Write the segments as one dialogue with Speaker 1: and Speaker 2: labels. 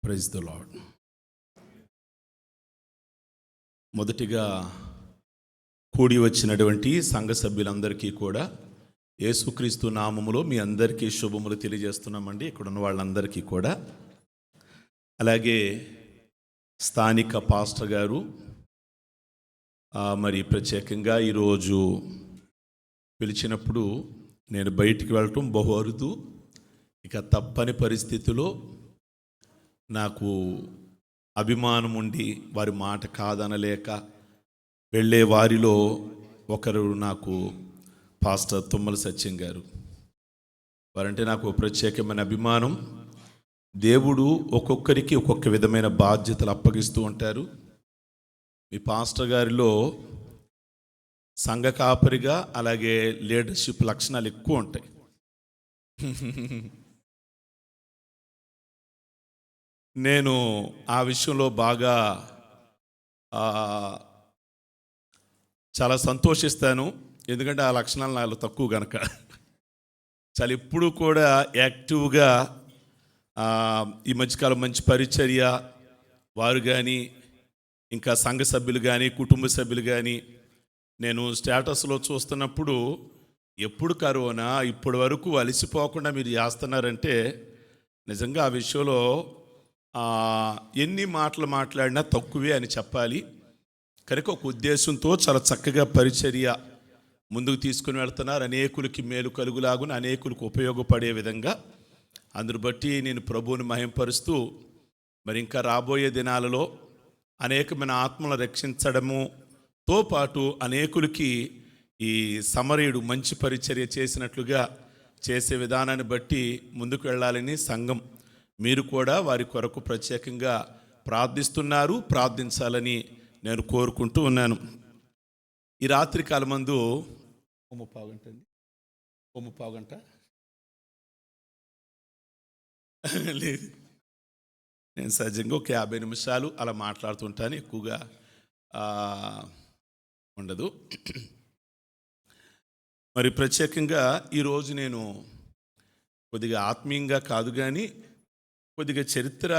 Speaker 1: Praise the lord. మొదటిగా కూడి వచ్చినటువంటి సంఘ సభ్యులందరికీ కూడా యేసుక్రీస్తు నామములో మీ అందరికీ శుభములు తెలియజేస్తున్నామండి. ఇక్కడ ఉన్న వాళ్ళందరికీ కూడా, అలాగే స్థానిక పాస్టర్ గారు మరి ప్రత్యేకంగా ఈరోజు పిలిచినప్పుడు నేను బయటికి వెళ్ళటం బహు అరుదు. ఇక తప్పని పరిస్థితిలో నాకు అభిమానం ఉండి వారి మాట కాదనలేక వెళ్ళే వారిలో ఒకరు నాకు పాస్టర్ తుమ్మల సత్యం గారు. వారంటే నాకు ప్రత్యేకమైన అభిమానం. దేవుడు ఒక్కొక్కరికి ఒక్కొక్క విధమైన బాధ్యతలు అప్పగిస్తూ ఉంటారు. మీ పాస్టర్ గారిలో సంఘ కాపరిగా అలాగే లీడర్షిప్ లక్షణాలు ఎక్కువ ఉంటాయి. నేను ఆ విషయంలో బాగా చాలా సంతోషిస్తాను. ఎందుకంటే ఆ లక్షణాలు నాలో తక్కువ కనుక చాలా ఎప్పుడూ కూడా యాక్టివ్గా ఈ మధ్యకాలం మంచి పరిచర్య వారు కానీ, ఇంకా సంఘ సభ్యులు కానీ, కుటుంబ సభ్యులు కానీ నేను స్టేటస్లో చూస్తున్నప్పుడు ఎప్పుడు కరోనా ఇప్పటి వరకు అలసిపోకుండా మీరు చేస్తున్నారంటే నిజంగా ఆ విషయంలో ఎన్ని మాటలు మాట్లాడినా తక్కువే అని చెప్పాలి. కనుక ఒక ఉద్దేశంతో చాలా చక్కగా పరిచర్య ముందుకు తీసుకుని వెళ్తున్నారు. అనేకులకి మేలు కలుగులాగున, అనేకులకు ఉపయోగపడే విధంగా. అందును బట్టి నేను ప్రభువుని మహింపరుస్తూ మరి ఇంకా రాబోయే దినాలలో అనేకమైన ఆత్మలను రక్షించడముతో పాటు అనేకులకి ఈ సమరయుడు మంచి పరిచర్య చేసినట్లుగా చేసే విధానాన్ని బట్టి ముందుకు వెళ్ళాలని సంఘం మీరు కూడా వారి కొరకు ప్రత్యేకంగా ప్రార్థిస్తున్నారు, ప్రార్థించాలని నేను కోరుకుంటూ ఉన్నాను. ఈ రాత్రి కాలమందు 1:15 గంట లేదు, నేను సహజంగా ఒక 50 నిమిషాలు అలా మాట్లాడుతుంటాను, ఎక్కువగా ఉండదు. మరి ప్రత్యేకంగా ఈరోజు నేను కొద్దిగా ఆత్మీయంగా కాదు కానీ కొద్దిగా చరిత్ర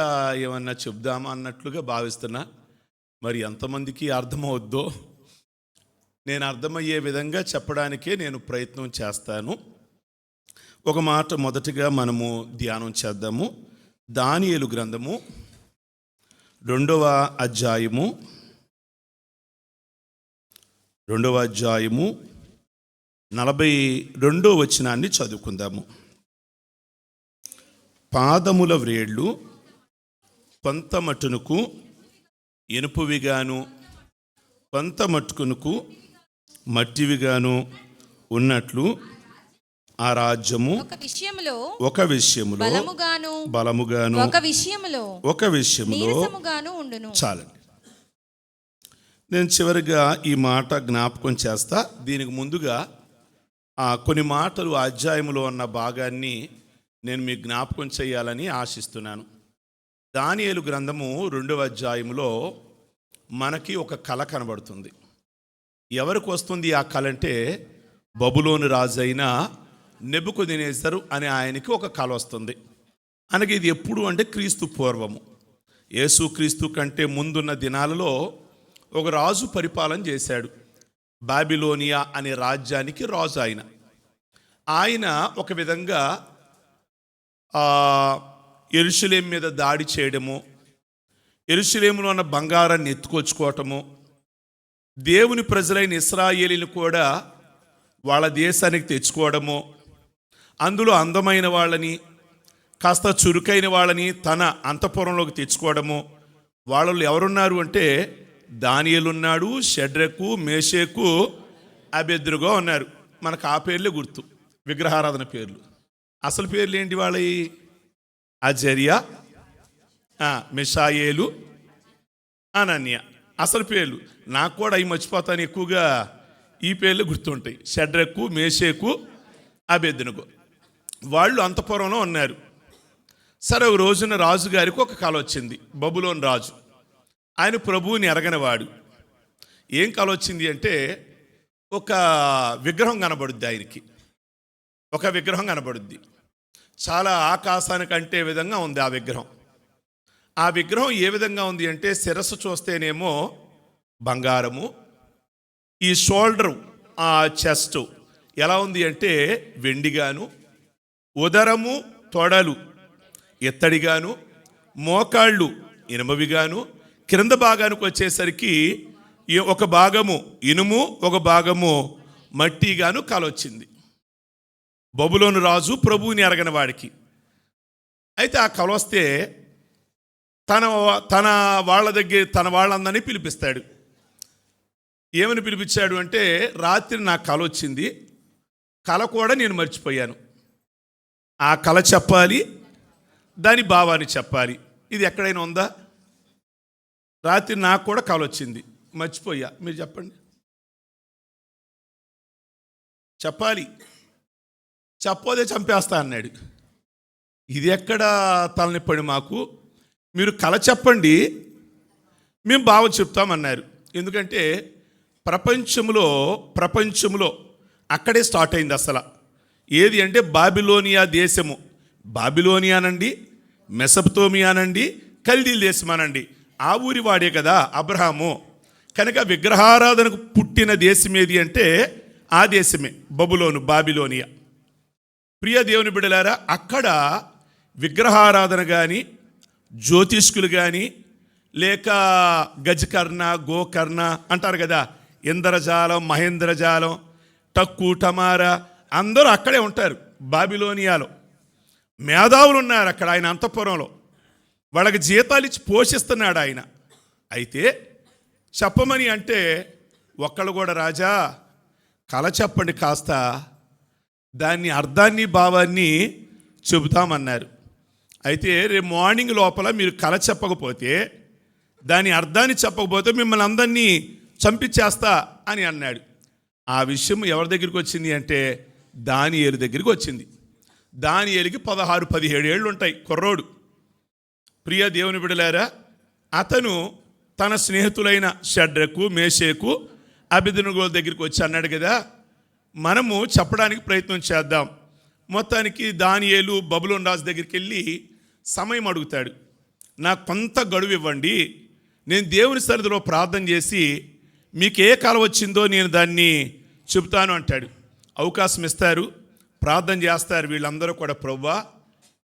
Speaker 1: ఏమన్నా చెప్దామా అన్నట్లుగా భావిస్తున్నా. మరి ఎంతమందికి అర్థమవుద్దో నేను అర్థమయ్యే విధంగా చెప్పడానికే నేను ప్రయత్నం చేస్తాను. ఒక మాట మొదటిగా మనము ధ్యానం చేద్దాము. దానియేలు గ్రంథము 2వ అధ్యాయము 42వ వచనాన్ని చదువుకుందాము. పాదముల వ్రేళ్ళు కొంత మట్టునకు ఇనుపువిగాను కొంత మట్టుకునకు మట్టివిగాను ఉన్నట్లు ఆ రాజ్యము ఒక విషయములో బలముగాను ఒక విషయములో ఉండును. చాలండి, నేను చివరిగా ఈ మాట జ్ఞాపకం చేస్తా. దీనికి ముందుగా కొన్ని మాటలు అధ్యాయములో ఉన్న భాగాన్ని నేను మీకు జ్ఞాపకం చేయాలని ఆశిస్తున్నాను. దానియేలు గ్రంథము 2వ అధ్యాయములో మనకి ఒక కళ కనబడుతుంది. ఎవరికి వస్తుంది ఆ కళ అంటే, బబులోను రాజైన నెబుకద్నెజరు అనే ఆయనకి ఒక కళ వస్తుంది. అనగా ఇది ఎప్పుడు అంటే క్రీస్తు పూర్వము, యేసుక్రీస్తు కంటే ముందున్న దినాలలో ఒక రాజు పరిపాలన చేశాడు. బాబిలోనియా అనే రాజ్యానికి రాజు ఆయన ఒక విధంగా యెరూషలేము మీద దాడి చేయడము, యెరూషలేములో ఉన్న బంగారాన్ని ఎత్తుకొచ్చుకోవటము, దేవుని ప్రజలైన ఇశ్రాయేలీలు కూడా వాళ్ళ దేశానికి తెచ్చుకోవడము, అందులో అందమైన వాళ్ళని, కాస్త చురుకైన వాళ్ళని తన అంతఃపురంలోకి తెచ్చుకోవడము. వాళ్ళు ఎవరున్నారు అంటే దానియేలు ఉన్నాడు, షడ్రకు, మేషేకు, అబేద్నెగో ఉన్నారు. మనకు ఆ పేర్లే గుర్తు, విగ్రహారాధన పేర్లు. అసలు పేర్లు ఏంటి వాళ్ళవి? అజర్యా, మిషాయేలు, అనన్య. అసలు పేర్లు నాకు కూడా అవి మర్చిపోతాను, ఎక్కువగా ఈ పేర్లు గుర్తుంటాయి. షడ్రకు, మేషేకు, అబేద్నెగో వాళ్ళు అంతఃపురంలో ఉన్నారు. సరే, ఒక రోజున రాజుగారికి ఒక కల వచ్చింది. బబులోను రాజు, ఆయన ప్రభువుని ఎరగనివాడు. ఏం కల వచ్చింది అంటే, ఒక విగ్రహం కనబడుద్ది ఆయనకి. ఒక విగ్రహం కనబడుద్ది, చాలా ఆకాశానికి అంటే విధంగా ఉంది ఆ విగ్రహం. ఆ విగ్రహం ఏ విధంగా ఉంది అంటే శిరస్సు చూస్తేనేమో బంగారము, ఈ షోల్డరు ఆ చెస్ట్ ఎలా ఉంది అంటే వెండిగాను, ఉదరము తొడలు ఎత్తడిగాను, మోకాళ్ళు ఇనుమవిగాను, క్రింద భాగానికి వచ్చేసరికి ఒక భాగము ఇనుము ఒక భాగము మట్టిగాను కలొచ్చింది. బబులోను రాజు ప్రభువుని ఎరగని వాడికి. అయితే ఆ కల వస్తే తన వాళ్ళ దగ్గర తన వాళ్ళందరినీ పిలిపిస్తాడు. ఏమని పిలిపించాడు అంటే, రాత్రి నాకు కల వచ్చింది, కల కూడా నేను మర్చిపోయాను. ఆ కల చెప్పాలి, దాని భావాన్ని చెప్పాలి. ఇది ఎక్కడైనా ఉందా? రాత్రి నాకు కూడా కల వచ్చింది, మర్చిపోయా, మీరు చెప్పండి. చెప్పాలి, చెప్పోదే చంపేస్తా అన్నాడు. ఇది ఎక్కడ తలనిప్పడి మాకు? మీరు కల చెప్పండి, మేము భావం చెప్తామన్నారు. ఎందుకంటే ప్రపంచంలో అక్కడే స్టార్ట్ అయింది అసలు. ఏది అంటే బాబిలోనియా దేశము. బాబిలోనియానండి, మెసపతోమియానండి, కల్దీల దేశమానండి. ఆ ఊరి వాడే కదా అబ్రహాము. కనుక విగ్రహారాధనకు పుట్టిన దేశం ఏది అంటే ఆ దేశమే బబులోను, బాబిలోనియా. ప్రియ దేవుని బిడ్డలారా, అక్కడ విగ్రహారాధన కానీ, జ్యోతిష్కులు కానీ, లేక గజకర్ణ గోకర్ణ అంటారు కదా, ఇంద్రజాలం మహేంద్రజాలం టక్కు టమారా అందరూ అక్కడే ఉంటారు. బాబిలోనియాలో మేధావులు ఉన్నారు అక్కడ ఆయన అంతఃపురంలో. వాళ్ళకి జీతాలు ఇచ్చి పోషిస్తున్నాడు ఆయన. అయితే చెప్పమని అంటే ఒక్కళ్ళు కూడా, రాజా కల చెప్పండి కాస్త, దాన్ని అర్థాన్ని భావాన్ని చెబుతామన్నారు. అయితే రేపు మార్నింగ్ లోపల మీరు కల చెప్పకపోతే, దాని అర్థాన్ని చెప్పకపోతే మిమ్మల్ని అందరినీ చంపించేస్తా అని అన్నాడు. ఆ విషయం ఎవరి దగ్గరికి వచ్చింది అంటే దానియేలు దగ్గరికి వచ్చింది. దానియేలుకి 16-17 ఏళ్ళు ఉంటాయి, కుర్రోడు. ప్రియ దేవుని బిడ్డలారా, అతను తన స్నేహితులైన షడ్రకు మేషేకు అబెద్నెగో దగ్గరికి వచ్చి అన్నాడు కదా, మనము చెప్పడానికి ప్రయత్నం చేద్దాం. మొత్తానికి దానియేలు బబులోను రాజు దగ్గరికి వెళ్ళి సమయం అడుగుతాడు. నాకు కొంత గడువు ఇవ్వండి, నేను దేవుని సన్నిధిలో ప్రార్థన చేసి మీకు ఏ కాలం వచ్చిందో నేను దాన్ని చెబుతాను అంటాడు. అవకాశం ఇస్తారు, ప్రార్థన చేస్తారు వీళ్ళందరూ కూడా. ప్రభువా,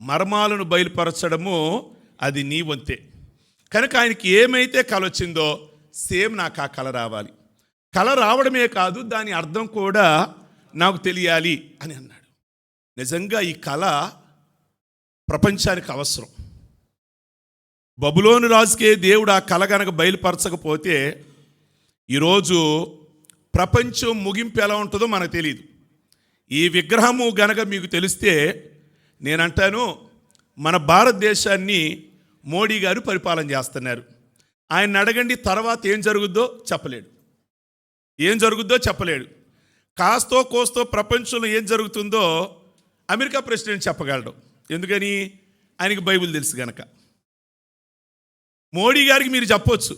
Speaker 1: మర్మాలను బయలుపరచడము అది నీ వంతే, కనుక ఆయనకి ఏమైతే కల వచ్చిందో సేమ్ నాకు ఆ కల రావాలి. కల రావడమే కాదు, దాని అర్థం కూడా నాకు తెలియాలి అని అన్నాడు. నిజంగా ఈ కళ ప్రపంచానికి అవసరం. బబులోను రాజుకే దేవుడు ఆ కళ గనక బయలుపరచకపోతే ఈరోజు ప్రపంచం ముగింపు ఎలా ఉంటుందో మనకు తెలియదు. ఈ విగ్రహము గనక మీకు తెలిస్తే, నేనంటాను మన భారతదేశాన్ని మోడీ గారు పరిపాలన చేస్తున్నారు. ఆయన అడగండి తర్వాత ఏం జరుగుద్దో చెప్పలేడు. కాస్తో కోస్తో ప్రపంచంలో ఏం జరుగుతుందో అమెరికా ప్రెసిడెంట్ చెప్పగలడు. ఎందుకని? ఆయనకి బైబిల్ తెలుసు గనక. మోడీ గారికి మీరు చెప్పొచ్చు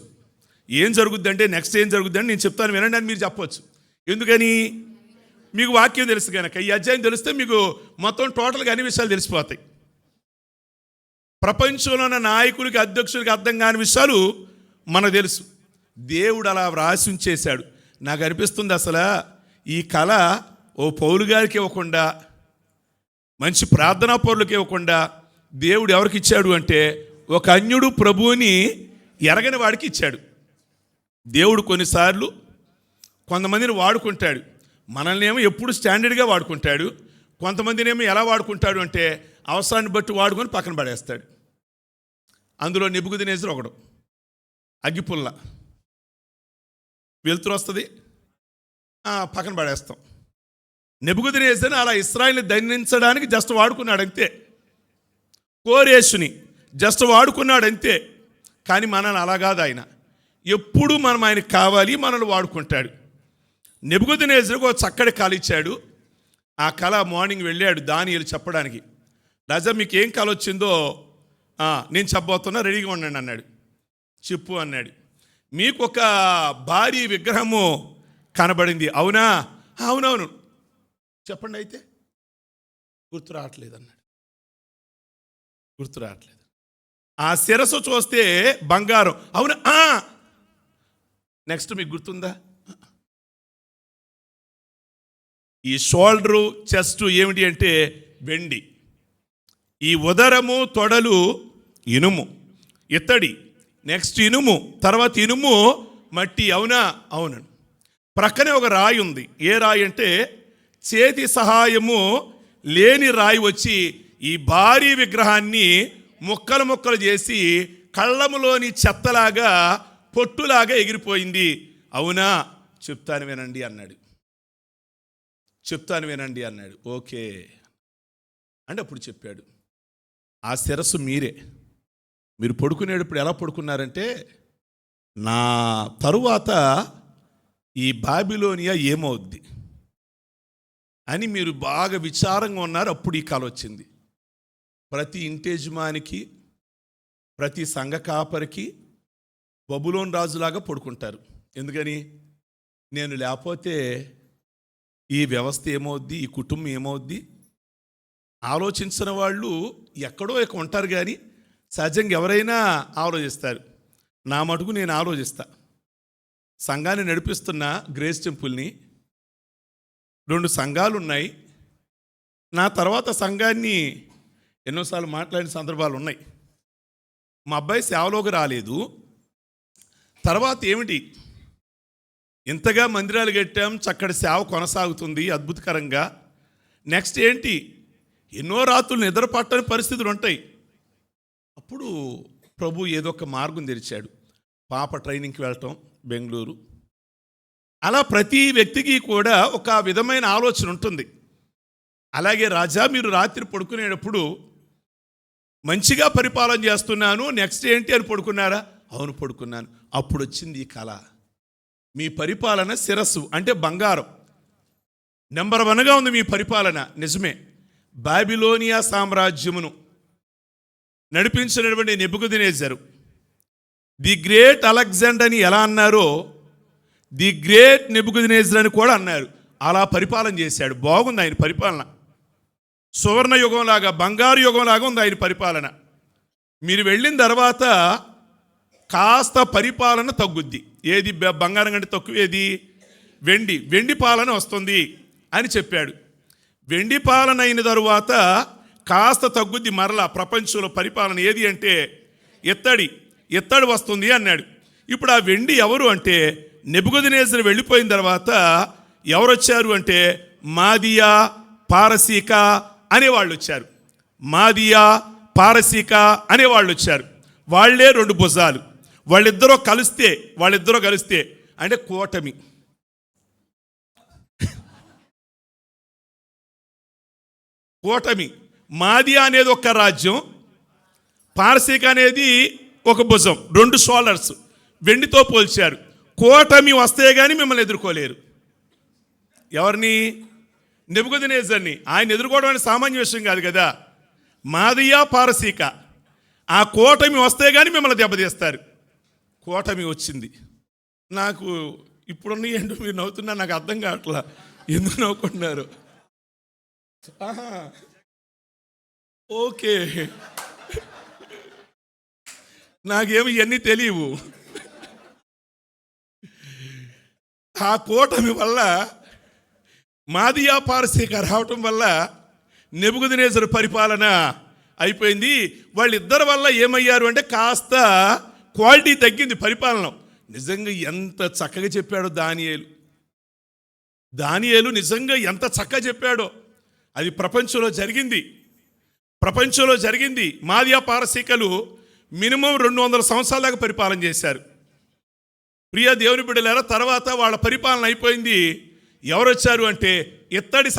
Speaker 1: ఏం జరుగుద్దంటే, నెక్స్ట్ ఏం జరుగుద్దంటే నేను చెప్తాను వినండి అని మీరు చెప్పొచ్చు. ఎందుకని? మీకు వాక్యం తెలుసు కనుక. ఈ అధ్యాయం తెలిస్తే మీకు మొత్తం టోటల్గా అన్ని విషయాలు తెలిసిపోతాయి. ప్రపంచంలో ఉన్న నాయకులకి అధ్యక్షులకి అర్థం కాని విషయాలు మనకు తెలుసు. దేవుడు అలా వ్రాసి ఉంచేశాడు. నాకు అనిపిస్తుంది అసలు ఈ కళ ఓ పౌలు గారికి ఇవ్వకుండా, మంచి ప్రార్థనా పౌరులకి ఇవ్వకుండా దేవుడు ఎవరికి ఇచ్చాడు అంటే ఒక అన్యుడు ప్రభువుని ఎరగని వాడికి ఇచ్చాడు. దేవుడు కొన్నిసార్లు కొంతమందిని వాడుకుంటాడు, మనల్ని ఏమో ఎప్పుడు స్టాండర్డ్గా వాడుకుంటాడు. కొంతమందిని ఏమో ఎలా వాడుకుంటాడు అంటే అవసరాన్ని బట్టి వాడుకొని పక్కన పడేస్తాడు. అందులో నెబుకద్నెజరు ఒకడు. అగ్గిపుల్ల వెలుతురు వస్తుంది, పక్కన పడేస్తాం. నెబుకద్నెజరుని అలా ఇశ్రాయేలుని దండించడానికి జస్ట్ వాడుకున్నాడు అంతే. కోరేషుని జస్ట్ వాడుకున్నాడు అంతే. కానీ మనల్ని అలా కాదు ఆయన. ఎప్పుడు మనం ఆయనకు కావాలి, మనల్ని వాడుకుంటాడు. నెబుకద్నెజరుకు ఒక చక్కటి కళ ఇచ్చాడు. ఆ కళ మార్నింగ్ వెళ్ళాడు దానియేలు చెప్పడానికి. రాజా మీకు ఏం కళ వచ్చిందో నేను చెప్పబోతున్నా, రెడీగా ఉండండి అన్నాడు. చెప్పు అన్నాడు. మీకు ఒక భారీ విగ్రహము కనబడింది, అవునా? అవునవును, చెప్పండి. అయితే గుర్తు రావట్లేదు అన్నాడు. గుర్తు రావట్లేదు. ఆ శిరస్సు చూస్తే బంగారం. అవునా? నెక్స్ట్ మీకు గుర్తుందా? ఈ షోల్డరు, చెస్ట్ ఏమిటి అంటే వెండి. ఈ ఉదరము, తొడలు ఇనుము, ఇత్తడి, నెక్స్ట్ ఇనుము, తర్వాత ఇనుము, మట్టి. అవునా? అవును. ప్రక్కనే ఒక రాయి ఉంది. ఏ రాయి అంటే చేతి సహాయము లేని రాయి వచ్చి ఈ భారీ విగ్రహాన్ని ముక్కలు ముక్కలు చేసి కళ్ళములోని చెత్తలాగా, పొట్టులాగా ఎగిరిపోయింది. అవునా? చెప్తాను వినండి అన్నాడు. చెప్తాను వినండి అన్నాడు. ఓకే అంటే అప్పుడు చెప్పాడు, ఆ శిరస్సు మీరే. మీరు పడుకునేటప్పుడు ఎలా పడుకున్నారంటే, నా తరువాత ఈ బాబిలోనియా ఏమవుద్ది అని మీరు బాగా విచారంగా ఉన్నారు. అప్పుడు ఈ కల వచ్చింది. ప్రతి ఇంటేజ్మానికి, ప్రతి సంఘ కాపరికి బబులోన్ రాజులాగా పడుకుంటారు. ఎందుకని? నేను లేకపోతే ఈ వ్యవస్థ ఏమవుద్ది, ఈ కుటుంబం ఏమవుద్ది. ఆలోచించిన వాళ్ళు ఎక్కడో ఉంటారు, కానీ సహజంగా ఎవరైనా ఆలోచిస్తారు. నా మటుకు నేను ఆలోచిస్తా. సంఘాన్ని నడిపిస్తున్న గ్రేస్ టెంపుల్ని, 2 సంఘాలు ఉన్నాయి. నా తర్వాత సంఘాన్ని ఎన్నోసార్లు మాట్లాడిన సందర్భాలు ఉన్నాయి. మా అబ్బాయి సేవలోకి రాలేదు. తర్వాత ఏమిటి, ఇంతగా మందిరాలు కట్టాం, చక్కటి సేవ కొనసాగుతుంది అద్భుతకరంగా. నెక్స్ట్ ఏంటి, ఎన్నో రాత్రులు నిద్ర పట్టని పరిస్థితులు ఉంటాయి. అప్పుడు ప్రభు ఏదో ఒక మార్గం తెరిచాడు. పాప ట్రైనింగ్కి వెళ్ళటం బెంగళూరు. అలా ప్రతి వ్యక్తికి కూడా ఒక విధమైన ఆలోచన ఉంటుంది. అలాగే రాజా, మీరు రాత్రి పడుకునేటప్పుడు మంచిగా పరిపాలన చేస్తున్నాను, నెక్స్ట్ ఏంటి అని పడుకున్నారా? అవును, పడుకున్నాను. అప్పుడు వచ్చింది ఈ కళ. మీ పరిపాలన శిరస్సు అంటే బంగారం. నెంబర్ 1గా ఉంది మీ పరిపాలన. నిజమే. బాబిలోనియా సామ్రాజ్యమును నడిపించినటువంటి నెబుకద్నెజరు, ది గ్రేట్ అలెగ్జాండర్ అని ఎలా అన్నారో, ది గ్రేట్ నెబుకద్నెజర్ అని కూడా అన్నారు. అలా పరిపాలన చేశాడు. బాగుంది ఆయన పరిపాలన. సువర్ణ యుగంలాగా, బంగారు యుగంలాగా ఉంది ఆయన పరిపాలన. మీరు వెళ్ళిన తర్వాత కాస్త పరిపాలన తగ్గుద్ది. ఏది బంగారం కంటే తక్కువేది? వెండి. వెండి పాలన వస్తుంది అని చెప్పాడు. వెండి పాలన అయిన తరువాత కాస్త తగ్గుద్ది. మరలా ప్రపంచంలో పరిపాలన ఏది అంటే ఇత్తడి వస్తుంది అన్నాడు. ఇప్పుడు ఆ వెండి ఎవరు అంటే, నెబుకద్నెజరు వెళ్ళిపోయిన తర్వాత ఎవరు వచ్చారు అంటే, మాదియా, పారసీక అనేవాళ్ళు వచ్చారు. మాదియా, పారసీక అనేవాళ్ళు వచ్చారు. వాళ్లే 2 భుజాలు. వాళ్ళిద్దరూ కలిస్తే అంటే కూటమి. మాదియా అనేది ఒక రాజ్యం, పారసీక అనేది ఒక భుజం, 2 షోల్డర్స్ వెండితో పోల్చారు. కూటమి వస్తే కానీ మిమ్మల్ని ఎదుర్కోలేరు. ఎవరిని? నెబుకద్నెజర్ని. ఆయన ఎదుర్కోవడం అనేది సామాన్య విషయం కాదు కదా. మాదియా, పారసీక, ఆ కూటమి వస్తే కానీ మిమ్మల్ని దెబ్బతీస్తారు. కూటమి వచ్చింది. నాకు ఇప్పుడున్న ఏంటో మీరు నవ్వుతున్నా, నాకు అర్థం కావట్లా ఎందుకు నవ్వుకుంటున్నారు. ఓకే, నాకేమి ఇవన్నీ తెలియవు. ఆ కూటమి వల్ల, మాదియా, పారసీక రావటం వల్ల నెబుకద్నెజరు పరిపాలన అయిపోయింది. వాళ్ళిద్దరి వల్ల ఏమయ్యారు అంటే కాస్త క్వాలిటీ తగ్గింది పరిపాలన. నిజంగా ఎంత చక్కగా చెప్పాడో దానియేలు నిజంగా ఎంత చక్కగా చెప్పాడో. అది ప్రపంచంలో జరిగింది. మాదియా, పారసీకలు మినిమం 200 సంవత్సరాల దాకా పరిపాలన చేశారు. ప్రియ దేవుని బిడ్డలారా, తర్వాత వాళ్ళ పరిపాలన అయిపోయింది. ఎవరు వచ్చారు అంటే ఇత్తడి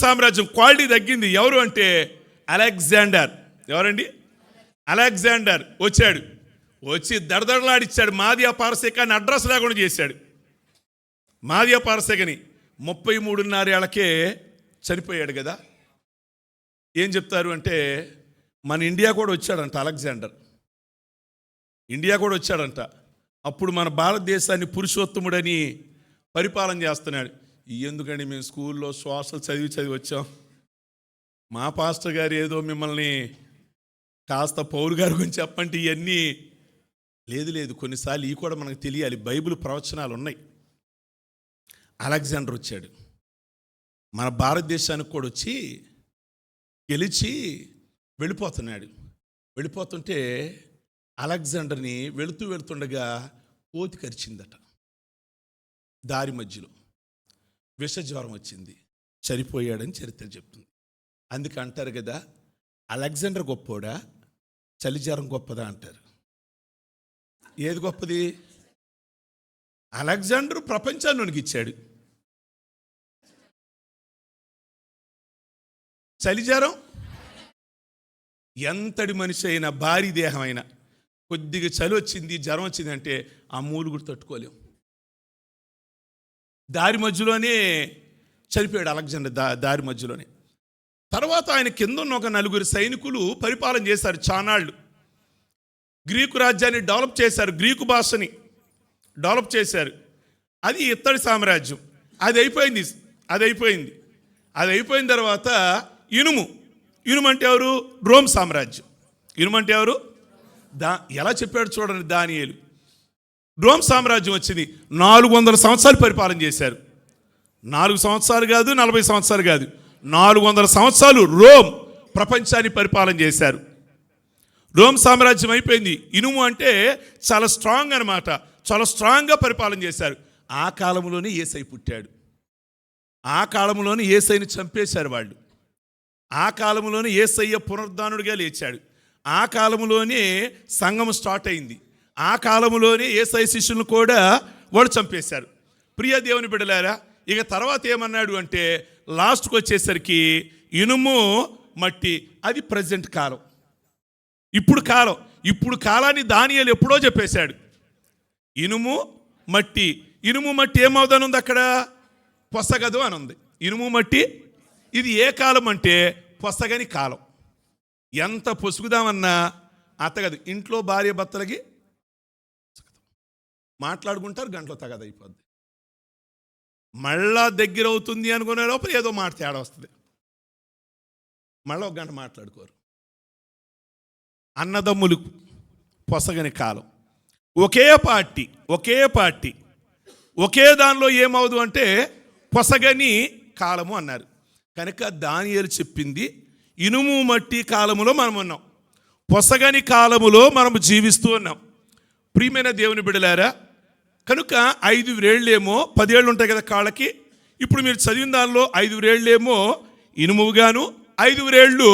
Speaker 1: సామ్రాజ్యం క్వాలిటీ తగ్గింది. ఎవరు అంటే అలెగ్జాండర్. ఎవరండి? అలెగ్జాండర్ వచ్చి దడదడలాడిచ్చాడు. మాదియా, పారసీకాన్ని అడ్రస్ లేకుండా చేశాడు. మాదియా, పారసీకని 33.5 ఏళ్లకే చనిపోయాడు కదా. ఏం చెప్తారు అంటే, మన ఇండియా కూడా వచ్చాడంట అలెగ్జాండర్. అప్పుడు మన భారతదేశాన్ని పురుషోత్తముడని పరిపాలన చేస్తున్నాడు. ఎందుకండి మేము స్కూల్లో సోషల్ చదివి వచ్చాం. మా పాస్టర్ గారు ఏదో మిమ్మల్ని కాస్త పౌలు గారి గురించి చెప్పంటే ఇవన్నీ లేదు కొన్నిసార్లు ఇవి కూడా మనకు తెలియాలి. బైబిల్ ప్రవచనాలు ఉన్నాయి. అలెగ్జాండర్ వచ్చాడు, మన భారతదేశానికి కూడా వచ్చి గెలిచి వెళ్ళిపోతుంటే అలెగ్జాండర్ని వెళుతుండగా కోతి కరిచిందట. దారి మధ్యలో విషజ్వరం వచ్చింది, చనిపోయాడని చరిత్ర చెప్తుంది. అందుకే అంటారు కదా, అలెగ్జాండర్ గొప్పోడా చలిజ్వరం గొప్పదా అంటారు. ఏది గొప్పది? అలెగ్జాండర్ ప్రపంచాన్ని వణికిచ్చాడు, చలిజ్వరం ఎంతటి మనిషి అయినా, భారీ దేహం అయినా కొద్దిగా చలి వచ్చింది, జ్వరం వచ్చింది అంటే ఆ మూలు కూడా తట్టుకోలేం. దారి మధ్యలోనే చనిపోయాడు అలెగ్జాండర్, దారి మధ్యలోనే. తర్వాత ఆయన కింద ఉన్న ఒక 4 సైనికులు పరిపాలన చేశారు చానాళ్ళు. గ్రీకు రాజ్యాన్ని డెవలప్ చేశారు, గ్రీకు భాషని డెవలప్ చేశారు. అది ఇత్తడి సామ్రాజ్యం. అది అయిపోయిన తర్వాత ఇనుము అంటే ఎవరు? రోమ్ సామ్రాజ్యం. ఇనుము అంటే ఎవరు? ఎలా చెప్పాడు చూడండి దానియేలు. రోమ్ సామ్రాజ్యం వచ్చింది. 400 సంవత్సరాలు పరిపాలన చేశారు. 4 సంవత్సరాలు కాదు, 40 సంవత్సరాలు కాదు, 400 సంవత్సరాలు రోమ్ ప్రపంచాన్ని పరిపాలన చేశారు. రోమ్ సామ్రాజ్యం అయిపోయింది. ఇనుము అంటే చాలా స్ట్రాంగ్ అనమాట, చాలా స్ట్రాంగ్గా పరిపాలన చేశారు. ఆ కాలంలోనే యేసయ్య పుట్టాడు. ఆ కాలంలోనే యేసయ్యని చంపేశారు వాళ్ళు. ఆ కాలంలోనే యేసయ్య పునరుద్ధానుడిగా లేచాడు. ఆ కాలంలోనే సంఘం స్టార్ట్ అయింది. ఆ కాలంలోనే యేసయ్య శిష్యులను కూడా వాడు చంపేశారు. ప్రియ దేవుని బిడ్డలారా, ఇక తర్వాత ఏమన్నాడు అంటే లాస్ట్కి వచ్చేసరికి ఇనుము మట్టి, అది ప్రజెంట్ కాలం. ఇప్పుడు కాలాన్ని దానియేలు ఎప్పుడో చెప్పేశాడు. ఇనుము మట్టి ఏమవుదని ఉంది అక్కడ? పొసగదు అని ఉంది. ఇనుము మట్టి, ఇది ఏ కాలం అంటే పొసగని కాలం. ఎంత పొసుగుదామన్నా అతగదు. ఇంట్లో భార్య భర్తలకి మాట్లాడుకుంటారు, గంటలో తగదైపోద్ది. మళ్ళా దగ్గర అవుతుంది అనుకునే లోపల ఏదో మాట తేడా వస్తుంది, మళ్ళీ 1 గంట మాట్లాడుకోరు. అన్నదమ్ములు పొసగని కాలం. ఒకే పార్టీ ఒకే దానిలో ఏమవుదు అంటే పొసగని కాలము అన్నారు. కనుక దానియేలు చెప్పింది ఇనుము మట్టి కాలములో మనం ఉన్నాం, పొసగని కాలములో మనం జీవిస్తూ ఉన్నాం. ప్రియమైన దేవుని బిడ్డలారా, కనుక 5 వ్రేళ్ళేమో 10 ఏళ్ళు ఉంటాయి కదా కాళ్ళకి. ఇప్పుడు మీరు చదివిన దానిలో 5 వ్రేళ్ళేమో ఇనుముగాను 5 వ్రేళ్ళు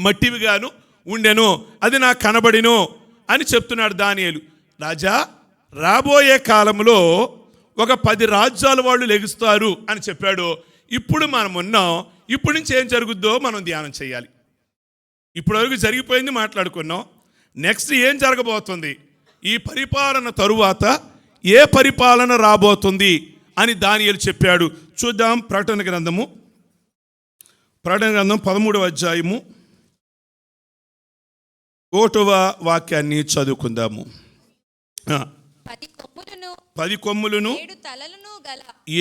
Speaker 1: మట్టివిగాను ఉండెను, అది నాకు కనబడిను అని చెప్తున్నాడు దానియేలు. రాజా, రాబోయే కాలంలో ఒక 10 రాజ్యాల వాళ్ళు లెగుస్తారు అని చెప్పాడు. ఇప్పుడు మనం ఉన్నాం. ఇప్పటి నుంచి ఏం జరుగుద్దో మనం ధ్యానం చేయాలి. ఇప్పటివరకు జరిగిపోయింది, మాట్లాడుకున్నాం. నెక్స్ట్ ఏం జరగబోతుంది, ఈ పరిపాలన తరువాత ఏ పరిపాలన రాబోతుంది అని దానియేలు చెప్పాడు. చూద్దాం. ప్రకటన గ్రంథం 13వ అధ్యాయము 1వ వాక్యాన్ని చదువుకుందాము. 10 కొమ్ములను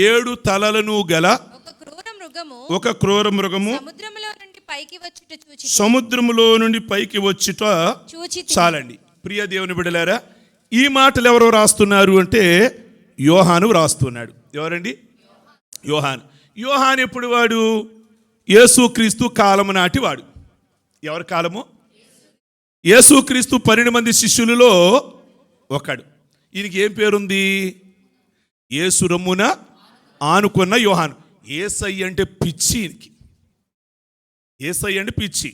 Speaker 1: 7 తలలను గల ఒక క్రూర మృగము సముద్రములో నుండి పైకి వచ్చుట చాలండి. ప్రియ దేవుని బిడ్డలారా, ఈ మాటలు ఎవరో రాస్తున్నారు అంటే యోహాను రాస్తున్నాడు. ఎవరండి? యోహాను ఎప్పుడు వాడు? యేసుక్రీస్తు కాలము నాటి వాడు. ఎవరి కాలము? యేసుక్రీస్తు 12 మంది శిష్యులలో ఒకడు. ఈయనకి ఏం పేరుంది? యేసు రమ్మున ఆనుకున్న యోహాను. యేసయ్య అంటే పిచ్చి. ఈయనకి యేసయ్య అంటే పిచ్చి.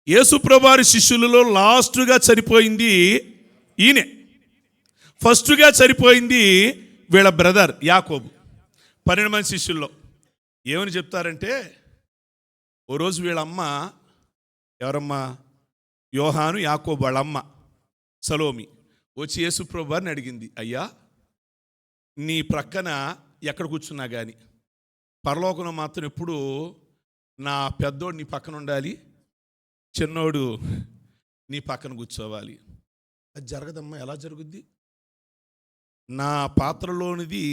Speaker 1: యేసు ప్రభువారి శిష్యులలో లాస్ట్గా చనిపోయింది ఈయనే. ఫస్ట్గా చనిపోయింది వీళ్ళ బ్రదర్ యాకోబు. 12 మంది శిష్యుల్లో ఏమని చెప్తారంటే, ఓ రోజు వీళ్ళమ్మ, ఎవరమ్మా? యోహాను యాకోబు వాళ్ళ అమ్మ సలోమి వచ్చి యేసు ప్రభువారిని అడిగింది, అయ్యా, నీ ప్రక్కన ఎక్కడ కూర్చున్నా కానీ పరలోకంలో మాత్రం ఎప్పుడు నా పెద్దోడు నీ పక్కన ఉండాలి, చిన్నోడు నీ పక్కన కూర్చోవాలి. అది జరగదమ్మా. ఎలా జరుగుద్ది? నా పాత్రలోనిది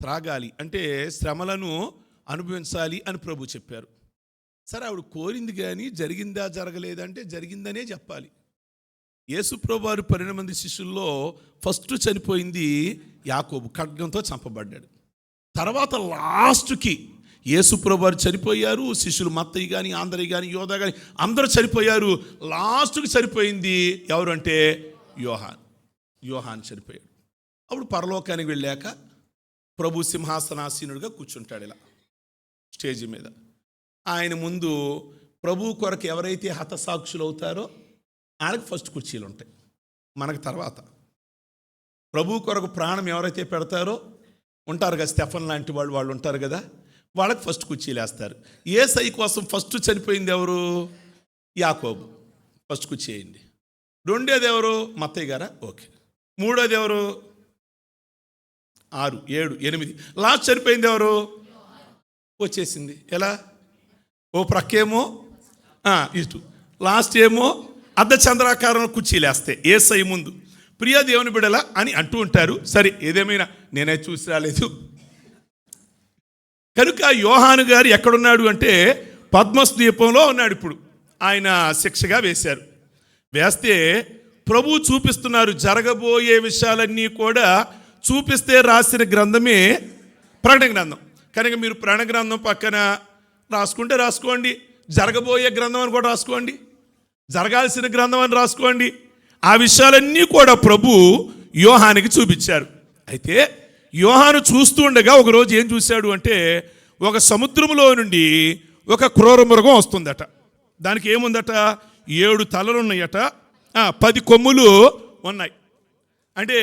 Speaker 1: త్రాగాలి అంటే శ్రమలను అనుభవించాలి అని ప్రభు చెప్పారు. సరే, ఆవిడ కోరింది కానీ జరిగిందా జరగలేదంటే జరిగిందనే చెప్పాలి. యేసుప్రభువు వారు 12 మంది శిష్యుల్లో ఫస్ట్ చనిపోయింది యాకోబు, ఖడ్గంతో చంపబడ్డాడు. తర్వాత లాస్ట్కి యేసుప్రభువు వారు చనిపోయారు, శిష్యులు మత్తయి కానీ ఆంధ్రయ్య కానీ యోధా కానీ అందరూ చనిపోయారు. లాస్ట్కి చనిపోయింది ఎవరు అంటే యోహాన్ చనిపోయాడు. అప్పుడు పరలోకానికి వెళ్ళాక ప్రభు సింహాసనాసీనుడిగా కూర్చుంటాడు ఇలా స్టేజ్ మీద. ఆయన ముందు ప్రభు కొరకు ఎవరైతే హతసాక్షులు అవుతారో ఆయనకు ఫస్ట్ కుర్చీలు ఉంటాయి. మనకు తర్వాత ప్రభు కొరకు ప్రాణం ఎవరైతే పెడతారో ఉంటారు కదా, స్టెఫన్ లాంటి వాళ్ళు ఉంటారు కదా, వాళ్ళకి ఫస్ట్ కుర్చీలు వేస్తారు. యేసయ్య కోసం ఫస్ట్ చనిపోయింది ఎవరు? యాకోబు. ఫస్ట్ కుర్చీ వేయండి. రెండోది ఎవరు? మత్తయ్య గారా? ఓకే. మూడోది ఎవరు? 6, 7, 8. లాస్ట్ చనిపోయింది ఎవరు? వచ్చేసింది. ఎలా? ఓ ప్రక్కేమో ఇటు, లాస్ట్ ఏమో అర్ధచంద్రాకారంలో కుర్చీలు వేస్తాయి యేసయ్య ముందు. ప్రియ దేవుని బిడ్డలా అని అంటూ ఉంటారు. సరే, ఏదేమైనా నేనే చూసి రాలేదు కనుక యోహాను గారు ఎక్కడున్నాడు అంటే పద్మస్ ద్వీపంలో ఉన్నాడు. ఇప్పుడు ఆయన శిక్షగా వేశారు. వేస్తే ప్రభు చూపిస్తున్నారు జరగబోయే విషయాలన్నీ కూడా చూపిస్తే రాసిన గ్రంథమే ప్రకటన గ్రంథం. కనుక మీరు ప్రకటన గ్రంథం పక్కన రాసుకుంటే రాసుకోండి, జరగబోయే గ్రంథం అని కూడా రాసుకోండి, జరగాల్సిన గ్రంథం అని రాసుకోండి. ఆ విషయాలన్నీ కూడా ప్రభు యోహానికి చూపించారు. అయితే యోహాను చూస్తూ ఉండగా ఒకరోజు ఏం చూశాడు అంటే ఒక సముద్రంలో నుండి ఒక క్రూర మృగం వస్తుందట. దానికి ఏముందట? 7 తలలు ఉన్నాయట, 10 కొమ్ములు ఉన్నాయి. అంటే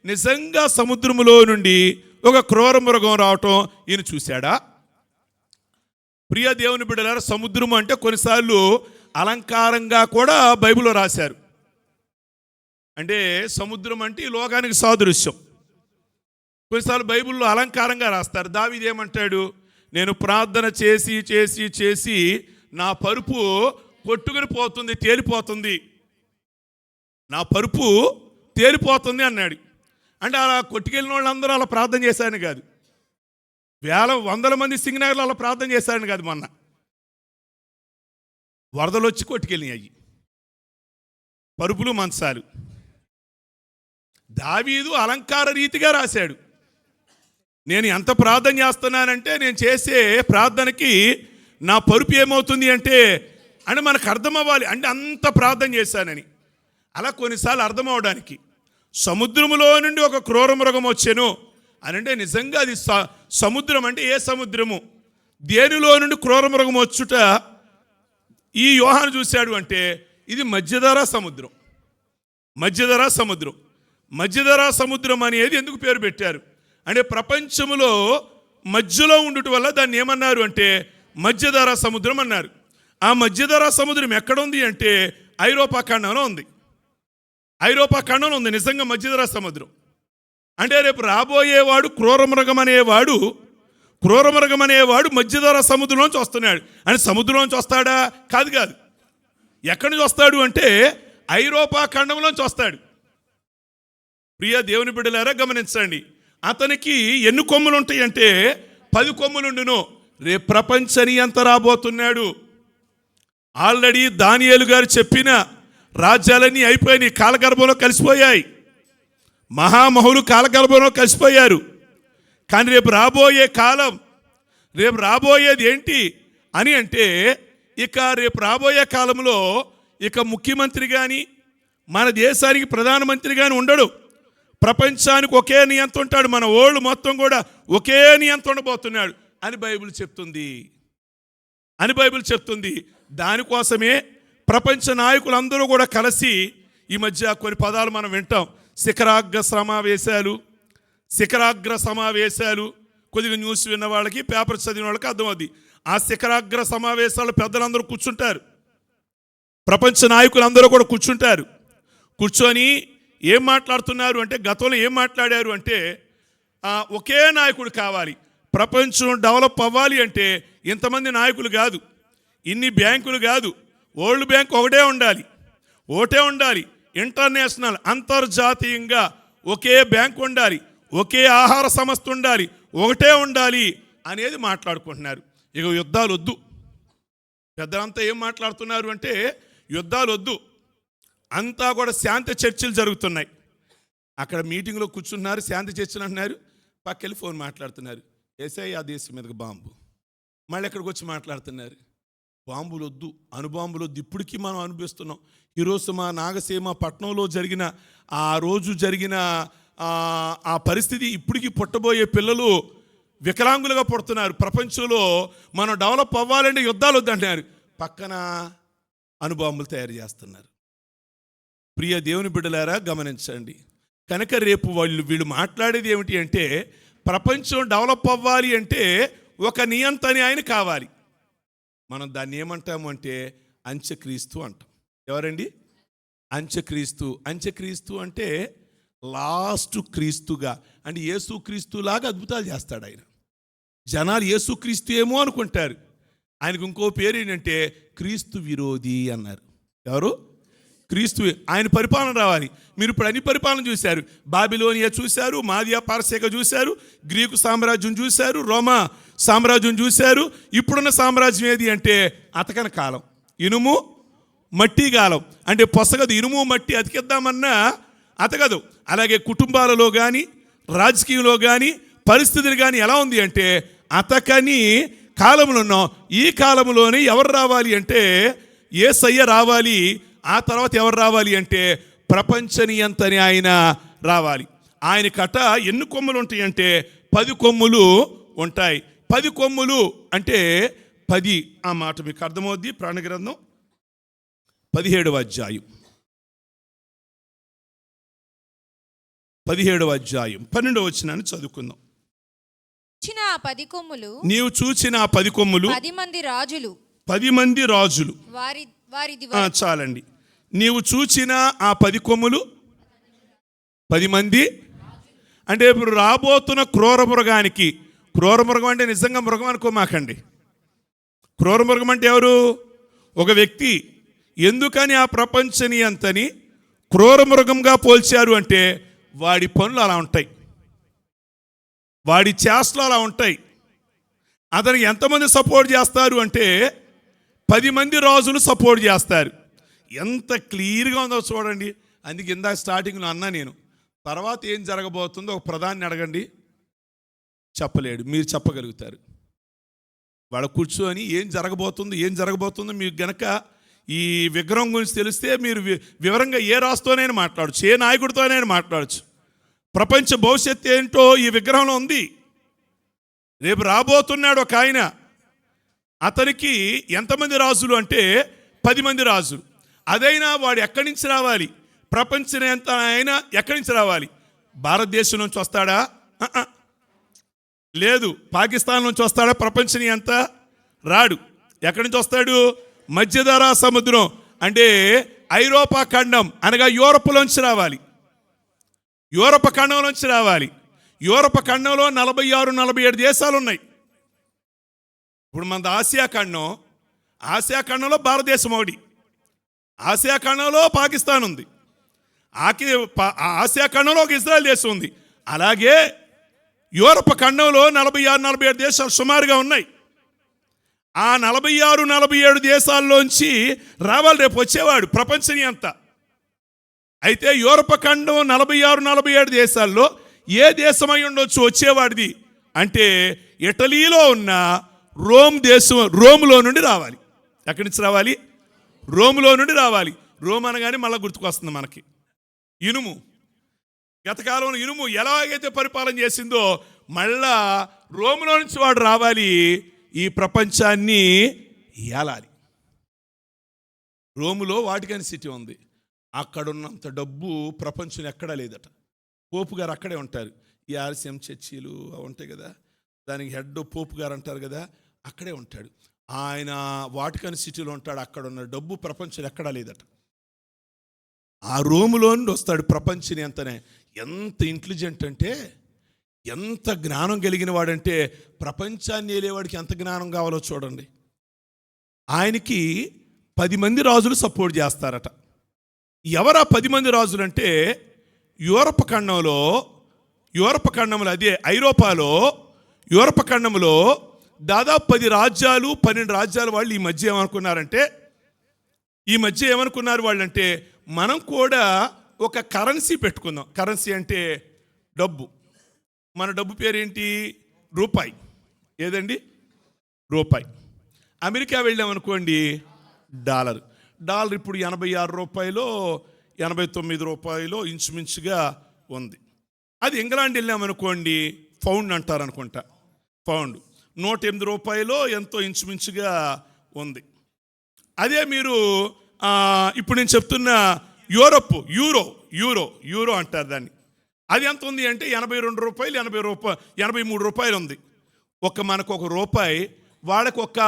Speaker 1: నిజంగా సముద్రంలో నుండి ఒక క్రూర మృగం రావటం ఈయన చూశాడా? ప్రియ దేవుని బిడ్డలారా, సముద్రం అంటే కొన్నిసార్లు అలంకారంగా కూడా బైబిల్లో రాశారు. అంటే సముద్రం అంటే ఈ లోకానికి సాదృశ్యం. కొన్నిసార్లు బైబిల్లో అలంకారంగా రాస్తారు. దావీదు ఏమంటాడు? నేను ప్రార్థన చేసి చేసి చేసి నా పరుపు కొట్టుకుని పోతుంది, తేలిపోతుంది, నా పరుపు తేలిపోతుంది అన్నాడు. అంటే అలా కొట్టుకెళ్ళిన వాళ్ళందరూ అలా ప్రార్థన చేశారని కాదు, వందల మంది సింగనగర్లు అలా ప్రార్థన చేశారని కాదు. మొన్న వరదలు వచ్చి కొట్టుకెళ్ళినాయి పరుపులు, మంచాలు. దావీదు అలంకార రీతిగా రాశాడు. నేను ఎంత ప్రార్థన చేస్తున్నానంటే నేను చేసే ప్రార్థనకి నా పరుపు ఏమవుతుంది అంటే మనకు అర్థం అవ్వాలి, అంటే అంత ప్రార్థన చేశానని. అలా కొన్నిసార్లు అర్థం అవడానికి సముద్రములో నుండి ఒక క్రూర మృగం వచ్చాను అని అంటే నిజంగా అది సముద్రం. అంటే ఏ సముద్రము? దేనిలో నుండి క్రూర మృగం వచ్చుట ఈ యోహాను చూశాడు అంటే ఇది మధ్యధరా సముద్రం. మధ్యధరా సముద్రం అనేది ఎందుకు పేరు పెట్టారు అంటే ప్రపంచంలో మధ్యలో ఉండుట వల్ల దాన్ని ఏమన్నారు అంటే మధ్యధరా సముద్రం అన్నారు. ఆ మధ్యధరా సముద్రం ఎక్కడుంది అంటే ఐరోపా ఖండంలో ఉంది. నిజంగా మధ్యధరా సముద్రం. అంటే రేపు రాబోయేవాడు క్రూరమృగం అనేవాడు మధ్యధరా సముద్రంలోంచి వస్తున్నాడు. అంటే సముద్రంలోంచి వస్తాడా? కాదు. ఎక్కడి నుంచి వస్తాడు అంటే ఐరోపా ఖండంలోంచి వస్తాడు. ప్రియ దేవుని బిడ్డలారా గమనించండి, అతనికి ఎన్ని కొమ్ములు ఉంటాయి అంటే 10 కొమ్ములుండును. రేపు ప్రపంచని ఎంత రాబోతున్నాడు. ఆల్రెడీ దానియేలు గారు చెప్పిన రాజ్యాలన్నీ అయిపోయినాయి, కాలగర్భంలో కలిసిపోయాయి. మహామహులు కాలగర్భంలో కలిసిపోయారు. కానీ రేపు రాబోయేది ఏంటి అని అంటే ఇక రేపు రాబోయే కాలంలో ఇక ముఖ్యమంత్రి కానీ మన దేశానికి ప్రధానమంత్రి కానీ ఉండడు. ప్రపంచానికి ఒకే నియంత ఉంటాడు. మన ఓళ్ళు మొత్తం కూడా ఒకే నియంత ఉండబోతున్నాడు అని బైబిల్ చెప్తుంది. దానికోసమే ప్రపంచ నాయకులందరూ కూడా కలిసి ఈ మధ్య కొన్ని పదాలు మనం వింటాం. శిఖరాగ్ర సమావేశాలు. కొద్దిగా న్యూస్ విన్న వాళ్ళకి, పేపర్ చదివిన వాళ్ళకి అర్థమవుద్ది. ఆ శిఖరాగ్ర సమావేశాలు పెద్దలందరూ కూర్చుంటారు, ప్రపంచ నాయకులందరూ కూడా కూర్చొని ఏం మాట్లాడుతున్నారు అంటే గతంలో ఏం మాట్లాడారు అంటే ఒకే నాయకుడు కావాలి, ప్రపంచం డెవలప్ అవ్వాలి అంటే ఇంతమంది నాయకులు కాదు, ఇన్ని బ్యాంకులు కాదు, వరల్డ్ బ్యాంక్ ఒకటే ఉండాలి, ఇంటర్నేషనల్ అంతర్జాతీయంగా ఒకే బ్యాంక్ ఉండాలి, ఒకే ఆహార సంస్థ ఉండాలి, ఒకటే ఉండాలి అనేది మాట్లాడుకుంటున్నారు. ఇక యుద్ధాలు వద్దు, పెద్దలంతా ఏం మాట్లాడుతున్నారు అంటే యుద్ధాలు వద్దు, అంతా కూడా శాంతి చర్చలు జరుగుతున్నాయి. అక్కడ మీటింగ్లో కూర్చున్నారు, శాంతి చర్చలు అంటున్నారు, పక్కెళ్ళి ఫోన్ మాట్లాడుతున్నారు, ఏసై ఆ దేశం మీదకి బాంబు. మళ్ళీ ఎక్కడికి వచ్చి మాట్లాడుతున్నారు, బాంబులు వద్దు, అణుబాంబులు వద్దు. ఇప్పటికీ మనం అనిపిస్తున్నాం. ఈరోజు మా నాగసీమ పట్టణంలో జరిగిన ఆ రోజు జరిగిన ఆ పరిస్థితి, ఇప్పటికీ పుట్టబోయే పిల్లలు వికలాంగులుగా పుడుతున్నారు. ప్రపంచంలో మనం డెవలప్ అవ్వాలంటే యుద్ధాలు వద్దంటున్నారు, పక్కన అణుబాంబులు తయారు చేస్తున్నారు. ప్రియ దేవుని బిడ్డలారా గమనించండి. కనుక రేపు వీళ్ళు మాట్లాడేది ఏమిటి అంటే, ప్రపంచం డెవలప్ అవ్వాలి అంటే ఒక నియంత అని ఆయన కావాలి. మనం దాన్ని ఏమంటాము అంటే అంత్యక్రీస్తు అంటాం. ఎవరండి? అంత్యక్రీస్తు. అంత్యక్రీస్తు అంటే లాస్ట్ క్రీస్తుగా, అంటే యేసుక్రీస్తులాగా అద్భుతాలు చేస్తాడు ఆయన. జనాలు యేసుక్రీస్తు ఏమో అనుకుంటారు, ఆయనకు ఇంకో పేరు ఏంటంటే క్రీస్తు విరోధి అన్నారు. ఎవరు? క్రీస్తు. ఆయన పరిపాలన రావాలి. మీరు ఇప్పుడు అన్ని పరిపాలన చూశారు. బాబిలోనియా చూశారు, మాదియా పార్సేక చూశారు, గ్రీకు సామ్రాజ్యం చూశారు, రోమా సామ్రాజ్యం చూశారు. ఇప్పుడున్న సామ్రాజ్యం ఏది అంటే అతకన కాలం, ఇనుము మట్టి కాలం. అంటే పొసగదు, ఇనుము మట్టి అతికిద్దామన్నా అతకదు. అలాగే కుటుంబాలలో కానీ రాజకీయంలో కానీ పరిస్థితులు కానీ ఎలా ఉంది అంటే అతకని కాలంలో ఉన్నాం. ఈ కాలంలోనే ఎవరు రావాలి అంటే యేసయ్య రావాలి. ఆ తర్వాత ఎవరు రావాలి అంటే ప్రపంచ నియంతని ఆయన రావాలి. ఆయన కట ఎన్ని కొమ్ములు ఉంటాయి అంటే 10 కొమ్ములు ఉంటాయి. 10 కొమ్ములు అంటే 10. ఆ మాట మీకు అర్థమవుద్ది. ప్రాణగ్రంథం 17వ అధ్యాయం 12వ వచనాన్ని చదువుకుందాం. నీవు చూచిన 10 కొమ్ములు
Speaker 2: 10 మంది రాజులు
Speaker 1: 10 మంది రాజులు చాలండి. నీవు చూచిన ఆ 10 కొమ్ములు 10 మంది అంటే ఇప్పుడు రాబోతున్న క్రూర మృగానికి, క్రూర మృగం అంటే నిజంగా మృగం అనుకోమాకండి. క్రూర మృగం అంటే ఎవరు? ఒక వ్యక్తి. ఎందుకని ఆ ప్రపంచని అంతని క్రూర మృగంగా పోల్చారు అంటే వాడి పనులు అలా ఉంటాయి, వాడి చేష్టలు అలా ఉంటాయి. అతనికి ఎంతమంది సపోర్ట్ చేస్తారు అంటే 10 మంది రాజులు సపోర్ట్ చేస్తారు. ఎంత క్లియర్గా ఉందో చూడండి. అందుకే ఇందాక స్టార్టింగ్లో అన్నా నేను, తర్వాత ఏం జరగబోతుందో ఒక ప్రధాని అడగండి, చెప్పలేడు. మీరు చెప్పగలుగుతారు. వాళ్ళ కూర్చొని ఏం జరగబోతుందో మీకు గనక ఈ విగ్రహం గురించి తెలిస్తే మీరు వివరంగా ఏ రాజుతోనైనా మాట్లాడచ్చు, ఏ నాయకుడితోనైనా మాట్లాడచ్చు. ప్రపంచ భవిష్యత్తు ఏంటో ఈ విగ్రహంలో ఉంది. రేపు రాబోతున్నాడు ఒక ఆయన, అతనికి ఎంతమంది రాజులు అంటే 10 మంది రాజులు. అదైనా వాడు ఎక్కడి నుంచి రావాలి? ప్రపంచం ఎంత అయినా ఎక్కడి నుంచి రావాలి? భారతదేశం నుంచి వస్తాడా? లేదు. పాకిస్తాన్ నుంచి వస్తాడా? ప్రపంచం ఎంత రాడు. ఎక్కడి నుంచి వస్తాడు? మధ్యధరా సముద్రం అంటే ఐరోపా ఖండం అనగా యూరప్లోంచి రావాలి. యూరప్ ఖండంలోంచి రావాలి. యూరప్ ఖండంలో 46-47 దేశాలు ఉన్నాయి. ఇప్పుడు మన ఆసియా ఖండంలో భారతదేశం ఒకటి, ఆసియా ఖండంలో పాకిస్తాన్ ఉంది, ఆసియా ఖండంలో ఒక ఇజ్రాయెల్ దేశం ఉంది. అలాగే యూరప్ ఖండంలో 46-47 దేశాలు సుమారుగా ఉన్నాయి. ఆ 46-47 దేశాల్లోంచి రావాలి రేపు వచ్చేవాడు ప్రపంచం అంతా. అయితే యూరప్ ఖండం 46-47 దేశాల్లో ఏ దేశమై ఉండొచ్చు వచ్చేవాడిది అంటే ఇటలీలో ఉన్న రోమ్ దేశం, రోమ్లో నుండి రావాలి. ఎక్కడి నుంచి రావాలి? రోమ్లో నుండి రావాలి. రోమ్ అనగానే మళ్ళీ గుర్తుకొస్తుంది మనకి ఇనుము. గతకాలంలో ఇనుము ఎలాగైతే పరిపాలన చేసిందో మళ్ళా రోమ్లో నుంచి వాడు రావాలి, ఈ ప్రపంచాన్ని ఏలాలి. రోములో వాటికన్ సిటీ ఉంది. అక్కడున్నంత డబ్బు ప్రపంచం ఎక్కడా లేదట. పోపు గారు అక్కడే ఉంటారు. ఈ ఆర్సిఎం చర్చీలు ఉంటాయి కదా, దానికి హెడ్ పోపు గారు అంటారు కదా, అక్కడే ఉంటాడు ఆయన. వాటికన్ సిటీలో ఉంటాడు. అక్కడ ఉన్న డబ్బు ప్రపంచం ఎక్కడా లేదట. ఆ రోములో నుండి వస్తాడు ప్రపంచం అంతనే. ఎంత ఇంటెలిజెంట్ అంటే, ఎంత జ్ఞానం కలిగిన వాడంటే ప్రపంచాన్ని ఏలేవాడికి ఎంత జ్ఞానం కావాలో చూడండి. ఆయనకి 10 మంది రాజులు సపోర్ట్ చేస్తారట. ఎవరా 10 మంది రాజులు అంటే యూరప్ ఖండంలో అదే ఐరోపాలో యూరప్ ఖండంలో దాదాపు 10 రాజ్యాలు 12 రాజ్యాల వాళ్ళు ఈ మధ్య ఏమనుకున్నారు వాళ్ళంటే మనం కూడా ఒక కరెన్సీ పెట్టుకుందాం. కరెన్సీ అంటే డబ్బు. మన డబ్బు పేరేంటి? రూపాయి. ఏదండి? రూపాయి. అమెరికా వెళ్ళామనుకోండి, డాలర్ ఇప్పుడు 86 రూపాయలు 89 రూపాయలు ఇంచుమించుగా ఉంది. అది ఇంగ్లాండ్ వెళ్ళామనుకోండి, పౌండ్ అంటారు అనుకుంటా, పౌండ్ 108 రూపాయలు ఎంతో ఇంచుమించుగా ఉంది. అదే మీరు ఇప్పుడు నేను చెప్తున్న యూరోప్, యూరో అంటారు దాన్ని. అది ఎంత ఉంది అంటే 82 రూపాయలు 83 రూపాయలు ఉంది. మనకు ఒక రూపాయి, వాళ్ళకు ఒక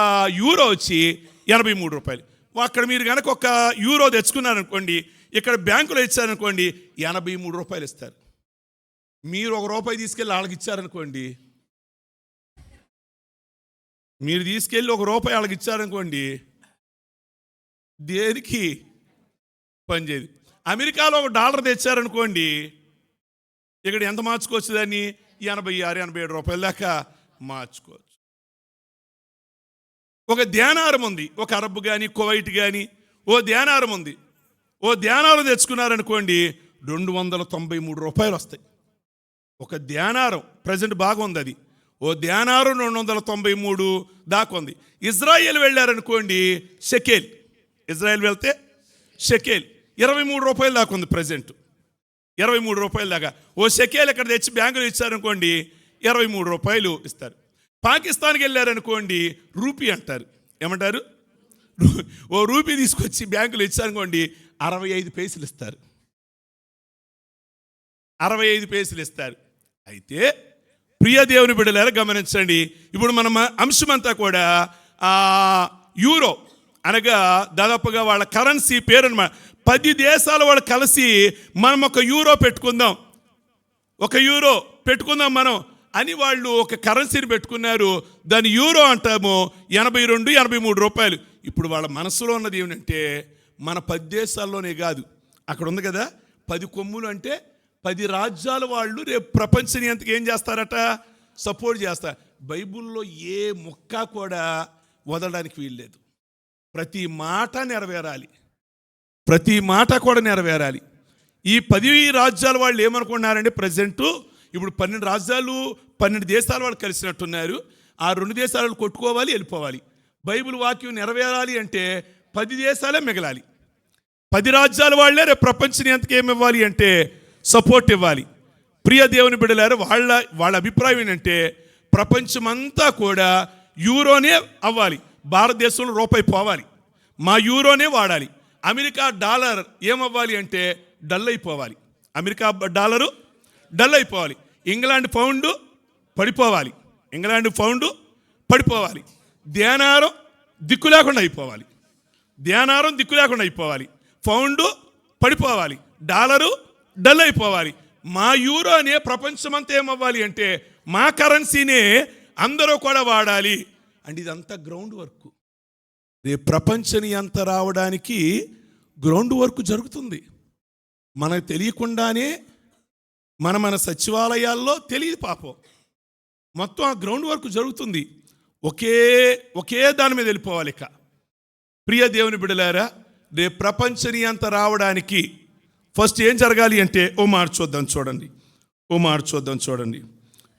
Speaker 1: యూరో వచ్చి 83 రూపాయలు. అక్కడ మీరు కనుక ఒక యూరో తెచ్చుకున్నారనుకోండి, ఇక్కడ బ్యాంకులో ఇచ్చారనుకోండి 83 రూపాయలు ఇస్తారు. మీరు ఒక రూపాయి తీసుకెళ్ళి వాళ్ళకి ఇచ్చారనుకోండి, వాళ్ళకి ఇచ్చారనుకోండి, దేనికి పనిచేయదు. అమెరికాలో ఒక డాలర్ తెచ్చారనుకోండి, ఇక్కడ ఎంత మార్చుకోవచ్చు? దాన్ని 86-87 రూపాయల దాకా మార్చుకోవచ్చు. ఒక ధ్యానారం ఉంది, ఒక అరబ్ కానీ కువైట్ కానీ ఓ ధ్యానారం ఉంది. ఓ ధ్యానారం తెచ్చుకున్నారనుకోండి 293 రూపాయలు వస్తాయి. ఒక ధ్యానారం ప్రజెంట్ బాగుంది అది. ఓ ధ్యానారం 293 దాకా ఉంది. ఇజ్రాయెల్ వెళ్ళారనుకోండి, షెకేల్, ఇజ్రాయెల్ వెళ్తే షెకేల్ 23 రూపాయలు దాకా ఉంది ప్రజెంట్. 23 రూపాయల దాకా. ఓ షెకేల్ ఇక్కడ తెచ్చి బ్యాంకులో ఇచ్చారనుకోండి 23 రూపాయలు ఇస్తారు. పాకిస్తాన్కి వెళ్ళారనుకోండి రూపీ అంటారు. ఏమంటారు? ఓ రూపీ తీసుకొచ్చి బ్యాంకులో ఇచ్చారనుకోండి 65 పైసలు ఇస్తారు. 65 పైసలు ఇస్తారు. అయితే ప్రియ దేవుని బిడ్డలారా గమనించండి, ఇప్పుడు మన అంశమంతా కూడా యూరో అనగా దాదాపుగా వాళ్ళ కరెన్సీ పేరు అన్నమాట. 10 దేశాల వాళ్ళు కలిసి మనం ఒక యూరో పెట్టుకుందాం మనం అని వాళ్ళు ఒక కరెన్సీని పెట్టుకున్నారు. దాని యూరో అంటాము 82-83 రూపాయలు. ఇప్పుడు వాళ్ళ మనసులో ఉన్నది ఏమిటంటే, మన 10 దేశాల్లోనే కాదు, అక్కడ ఉంది కదా 10 కొమ్ములు, అంటే 10 రాజ్యాల వాళ్ళు రేపు ప్రపంచ నియంతకు ఏం చేస్తారట? సపోర్ట్ చేస్తారు. బైబిల్లో ఏ ముక్క కూడా వదలడానికి వీల్లేదు. ప్రతి మాట కూడా నెరవేరాలి. ఈ 10 రాజ్యాల వాళ్ళు ఏమనుకున్నారంటే, ప్రజెంటు ఇప్పుడు 12 రాజ్యాలు 12 దేశాల వాళ్ళు కలిసినట్టున్నారు. ఆ 2 దేశాలు కొట్టుకోవాలి, వెళ్ళిపోవాలి. బైబిల్ వాక్యం నెరవేరాలి అంటే 10 దేశాలే మిగలాలి. 10 రాజ్యాల వాళ్ళే రేపు ప్రపంచం ఎంతకు ఏమి ఇవ్వాలి అంటే సపోర్ట్ ఇవ్వాలి. ప్రియ దేవుని బిడ్డలారా, వాళ్ళ అభిప్రాయం ఏంటంటే ప్రపంచమంతా కూడా యూరోనే అవ్వాలి, భారతదేశంలో రూపాయి పోవాలి, మా యూరోనే వాడాలి. అమెరికా డాలర్ ఏమవ్వాలి అంటే డల్ అయిపోవాలి. అమెరికా డాలరు డల్ అయిపోవాలి. ఇంగ్లాండ్ పౌండ్ పడిపోవాలి. ధ్యానారం దిక్కు లేకుండా అయిపోవాలి. పౌండ్ పడిపోవాలి, డాలరు డల్ అయిపోవాలి. మా యూరోనే ప్రపంచమంతా ఏమవ్వాలి అంటే మా కరెన్సీనే అందరూ కూడా వాడాలి. అండ్ ఇదంతా గ్రౌండ్ వర్క్. రేపు ప్రపంచని అంత రావడానికి గ్రౌండ్ వర్క్ జరుగుతుంది. మనకు తెలియకుండానే మన సచివాలయాల్లో తెలియదు పాపం, మొత్తం ఆ గ్రౌండ్ వర్క్ జరుగుతుంది. ఒకే దాని మీద వెళ్ళిపోవాలి. ఇక ప్రియ దేవుని బిడ్డలారా, రేపు ప్రపంచని అంత రావడానికి ఫస్ట్ ఏం జరగాలి అంటే ఓ మాట చూద్దాం చూడండి.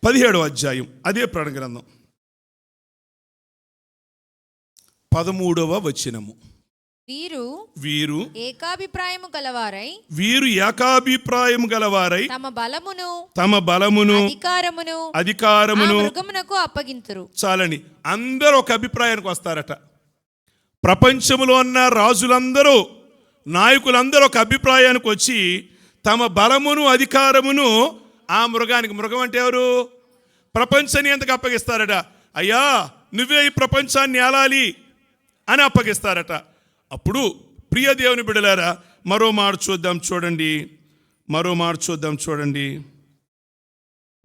Speaker 1: 17వ అధ్యాయం అదే ప్రకటన గ్రంథం 13వ వచనము. వీరు ఏకాభిప్రాయము గలవారై తమ బలమును అధికారమును మృగమునకు అప్పగింతురు. చాలని అందరూ ఒక అభిప్రాయానికి వస్తారట. ప్రపంచంలో ఉన్న రాజులందరూ, నాయకులందరూ ఒక అభిప్రాయానికి వచ్చి తమ బలమును అధికారమును ఆ మృగానికి, మృగం అంటే ఎవరు? ప్రపంచాన్ని ఎంతకు అప్పగిస్తారట. అయ్యా నువ్వే ఈ ప్రపంచాన్ని ఏలాలి అని అప్పగిస్తారట. అప్పుడు ప్రియ దేవుని బిడ్డలారా మరో మాట చూద్దాం చూడండి.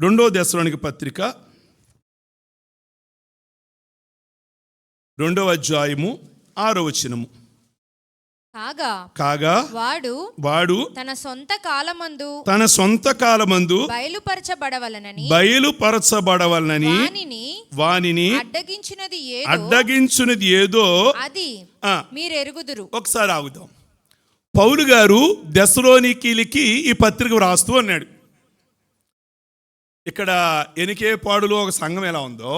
Speaker 1: 2వ దశలోనిక పత్రిక 2వ అధ్యాయము 6వ వచనము.
Speaker 2: కాగా వాడు
Speaker 3: తన సొంత
Speaker 2: కాలమందు
Speaker 3: బయలుపరచబడవలనని
Speaker 2: వానిని అడ్డగించినది ఏదో
Speaker 3: అది మీరెరుగుదురు.
Speaker 2: ఒకసారి ఆగుదాం. పౌలు గారు దెస్సలోనికీయులకి ఈ పత్రిక వ్రాస్తూ అన్నాడు. ఇక్కడ ఎనికేపాడులో ఒక సంఘం ఎలా ఉందో,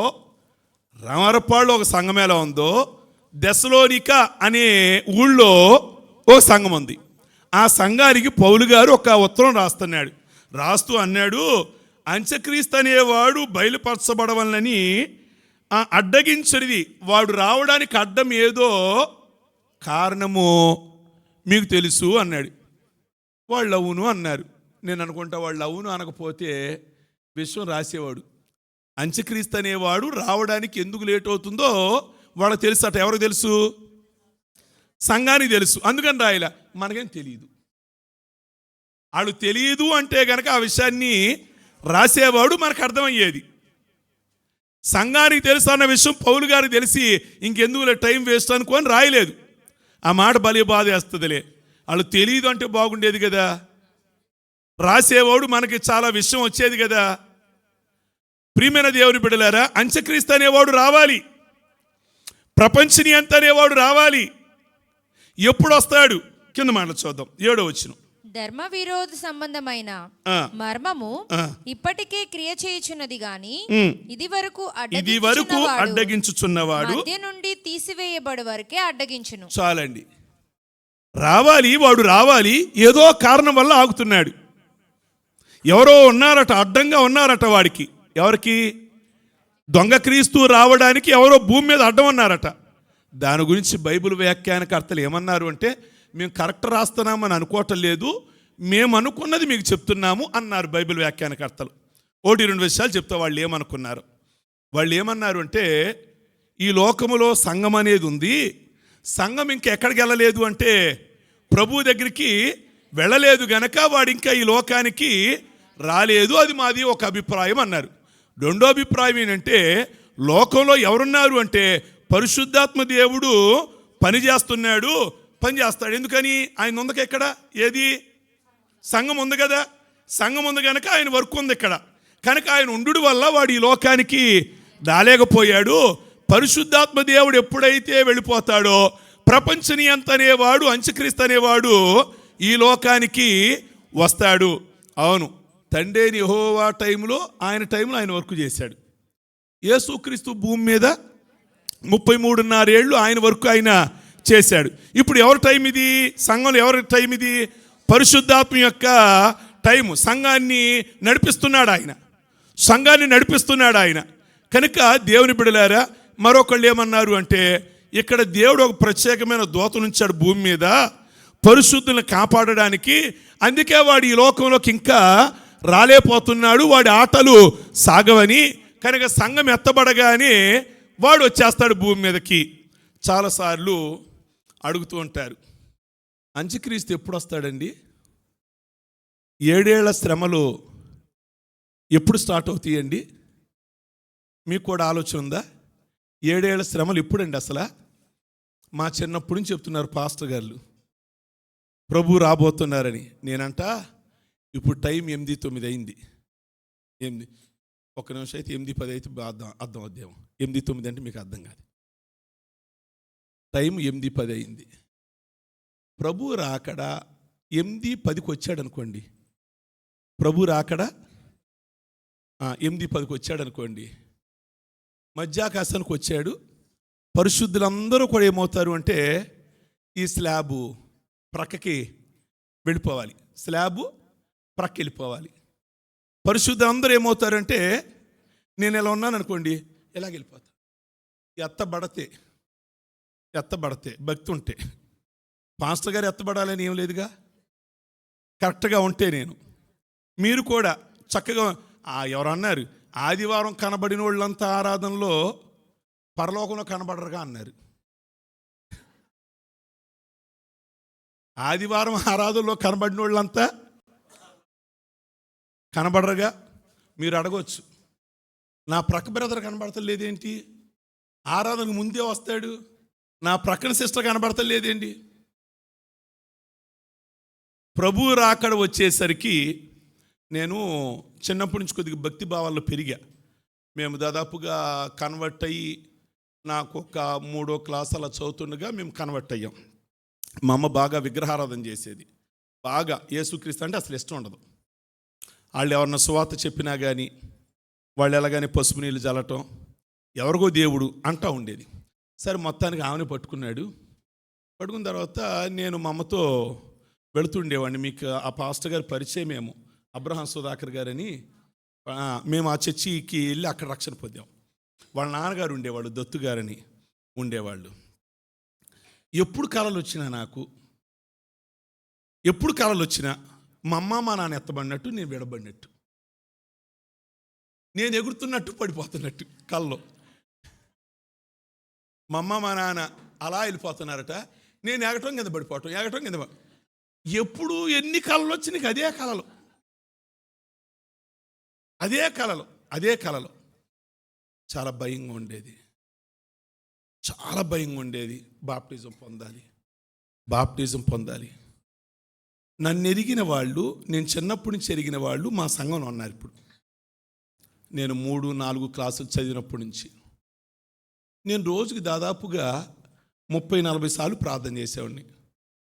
Speaker 2: రామరపాడులో ఒక సంఘం ఎలా ఉందో, దెస్సలోనిక అనే ఊళ్ళో ఓ సంఘం ఉంది. ఆ సంఘానికి పౌలు గారు ఒక ఉత్తరం రాస్తూ అన్నాడు, అంత్యక్రీస్తు అనేవాడు బయలుపరచబడవలనని అడ్డగించడిది, వాడు రావడానికి అడ్డం ఏదో కారణము మీకు తెలుసు అన్నాడు. వాళ్ళు అవును అన్నారు. నేను అనుకుంటా వాళ్ళు అవును అనకపోతే విషయం రాసేవాడు. అంత్యక్రీస్తు అనేవాడు రావడానికి ఎందుకు లేట్ అవుతుందో వాళ్ళకి తెలుసు అట. ఎవరికి తెలుసు? సంఘానికి తెలుసు. అందుకని రాయలే. మనకేం తెలియదు. వాళ్ళు తెలియదు అంటే కనుక ఆ విషయాన్ని రాసేవాడు మనకు అర్థమయ్యేది. సంఘానికి తెలుసు అన్న విషయం పౌలు గారికి తెలిసి ఇంకెందుకు టైం వేస్ట్ అనుకోని రాయలేదు. ఆ మాట బలి బాధ వేస్తుందిలే. వాళ్ళు తెలియదు అంటే బాగుండేది కదా, రాసేవాడు మనకి చాలా విషయం వచ్చేది కదా. ప్రియమైన దేవుని బిడ్డలారా, అంత్యక్రీస్తు అనేవాడు రావాలి, ప్రపంచని అంత అనేవాడు రావాలి. ఎప్పుడు వస్తాడు? కింద మాట చూద్దాం, 7వ వచనం.
Speaker 3: ధర్మ విరోధ సంబంధమైన మర్మము ఇప్పటికే క్రియ చేయుచున్నది గాని ఇది వరకు
Speaker 2: అడ్డగించుచున్నవాడు
Speaker 3: మధ్య నుండి తీసివేయబడి వరకే అడ్డగించును.
Speaker 2: చాలండి. రావాలి, వాడు రావాలి, ఏదో కారణం వల్ల ఆగుతున్నాడు. ఎవరో ఉన్నారట, అడ్డంగా ఉన్నారట వాడికి. ఎవరికి? దొంగ క్రీస్తు రావడానికి ఎవరో భూమి మీద అడ్డం ఉన్నారట. దాని గురించి బైబిల్ వ్యాఖ్యానకర్తలు ఏమన్నారు అంటే, మేము కరెక్ట్ రాస్తున్నామని అనుకోవటం లేదు, మేము అనుకున్నది మీకు చెప్తున్నాము అన్నారు బైబిల్ వ్యాఖ్యానకర్తలు. 1-2 విషయాలు చెప్తా వాళ్ళు ఏమనుకున్నారు. వాళ్ళు ఏమన్నారు అంటే, ఈ లోకములో సంఘం అనేది ఉంది, సంఘం ఇంకెక్కడికి వెళ్ళలేదు అంటే ప్రభు దగ్గరికి వెళ్ళలేదు గనక వాడు ఇంకా ఈ లోకానికి రాలేదు. అది మాది ఒక అభిప్రాయం అన్నారు. రెండో అభిప్రాయం ఏంటంటే, లోకంలో ఎవరున్నారు అంటే పరిశుద్ధాత్మ దేవుడు పనిచేస్తున్నాడు, పనిచేస్తాడు. ఎందుకని? ఆయన ఉందక ఇక్కడ ఏది? సంఘం ఉంది కదా. సంఘం ఉంది కనుక ఆయన వర్క్ ఉంది ఇక్కడ. కనుక ఆయన ఉండు వల్ల వాడు ఈ లోకానికి రాలేకపోయాడు. పరిశుద్ధాత్మ దేవుడు ఎప్పుడైతే వెళ్ళిపోతాడో ప్రపంచనీయంత అనేవాడు, అంత్యక్రీస్తు అనేవాడు ఈ లోకానికి వస్తాడు. అవును, తండ్రి యెహోవా టైంలో ఆయన వర్క్ చేశాడు. యేసుక్రీస్తు భూమి మీద 33.5 ఏళ్ళు ఆయన వర్క్ ఆయన చేశాడు. ఇప్పుడు ఎవరి టైం ఇది? సంఘంలో ఎవరి టైం ఇది? పరిశుద్ధాత్మ యొక్క టైము. సంఘాన్ని నడిపిస్తున్నాడు ఆయన. కనుక దేవుని బిడ్డలారా, మరొకళ్ళు ఏమన్నారు అంటే, ఇక్కడ దేవుడు ఒక ప్రత్యేకమైన దూతను ఉంచాడు భూమి మీద పరిశుద్ధులను కాపాడడానికి. అందుకే వాడు ఈ లోకంలోకి ఇంకా రాలేపోతున్నాడు, వాడి ఆటలు సాగవని. కనుక సంఘం ఎత్తబడగానే వాడు వచ్చేస్తాడు భూమి మీదకి. చాలాసార్లు అడుగుతూ ఉంటారు, అంత్యక్రీస్తు ఎప్పుడు వస్తాడండి? 7 ఏళ్ల శ్రమలు ఎప్పుడు స్టార్ట్ అవుతాయండి? మీకు కూడా ఆలోచన ఉందా? 7 ఏళ్ల శ్రమలు ఎప్పుడండి అసలు? మా చిన్నప్పటి నుంచి చెప్తున్నారు పాస్టర్ గారు, ప్రభు రాబోతున్నారని. నేనంట ఇప్పుడు టైం 8:09 అయింది. 8 ఒక్క నిమిషం అయితే 8:10 అయితే అర్థం అవుద్దేమో. 8:09 అంటే మీకు అర్థం కాదు. టైం 8:10 అయింది. ప్రభు రాకడ 8:10కి వచ్చాడు అనుకోండి. ప్రభు రాకడ 8:10కి వచ్చాడు అనుకోండి. మధ్యాకాశానికి వచ్చాడు. పరిశుద్ధులందరూ కూడా ఏమవుతారు అంటే, ఈ స్లాబు ప్రక్కకి వెళ్ళిపోవాలి. పరిశుద్ధులందరూ ఏమవుతారంటే, నేను ఎలా ఉన్నాను అనుకోండి, ఎలాగ వెళ్ళిపోతా. ఎత్తబడితే భక్తి ఉంటే, పాస్టర్ గారు ఎత్తబడాలని ఏం లేదుగా. కరెక్ట్గా ఉంటే మీరు కూడా చక్కగా. ఎవరు అన్నారు, ఆదివారం కనబడిన వాళ్ళంతా ఆరాధనలో పరలోకంలో కనబడరుగా అన్నారు. ఆదివారం ఆరాధనలో కనబడిన వాళ్ళంతా కనబడరుగా. మీరు అడగవచ్చు, నా ప్రక్క బ్రదర్ కనబడతలేదేంటి? ఆరాధనకు ముందే వస్తాడు, నా ప్రక్కన సిస్టర్ కనబడతలేదేంటి? ప్రభు రాకడ వచ్చేసరికి నేను చిన్నప్పటి నుంచి కొద్దిగా భక్తి భావాల్లో పెరిగా. మేము దాదాపుగా కన్వర్ట్ అయ్యి నాకు ఒక 3వ క్లాస్ అలా చదువుతుండగా మేము కన్వర్ట్ అయ్యాం. మా అమ్మ బాగా విగ్రహారాధన చేసేది. బాగా యేసుక్రీస్తు అంటే అసలు ఇష్టం ఉండదు. వాళ్ళు ఎవరన్నా సువార్త చెప్పినా కానీ వాళ్ళు ఎలాగానే పసుపు నీళ్ళు చల్లటం, ఎవరికో దేవుడు అంటూ ఉండేది. సరే మొత్తానికి ఆమెను పట్టుకున్న తర్వాత నేను మా అమ్మతో వెళుతుండేవాడిని. మీకు ఆ పాస్టర్ గారి పరిచయమేమో, అబ్రహాం సుధాకర్ గారని. మేము ఆ చర్చికి వెళ్ళి అక్కడ రక్షణ పొందాం. వాళ్ళ నాన్నగారు ఉండేవాళ్ళు, దత్తు గారని ఉండేవాళ్ళు. ఎప్పుడు కళలు వచ్చినా మా అమ్మ మా నాన్న ఎత్తబడినట్టు, నేను విడబడినట్టు, నేను ఎగురుతున్నట్టు పడిపోతున్నట్టు కళ్ళలో. మా అమ్మ మా నాన్న అలా వెళ్ళిపోతున్నారట, నేను ఎగటం కింద పడిపోవటం. ఎప్పుడు ఎన్ని కళలు వచ్చినాయి అదే కళలు. చాలా భయంగా ఉండేది. బాప్టిజం పొందాలి. నన్ను ఎరిగిన వాళ్ళు, నేను చిన్నప్పటి నుంచి ఎరిగిన వాళ్ళు మా సంఘంలో ఉన్నారు. ఇప్పుడు నేను 3-4 క్లాసులు చదివినప్పటి నుంచి నేను రోజుకి దాదాపుగా 30-40 సార్లు ప్రార్థన చేసేవాడిని.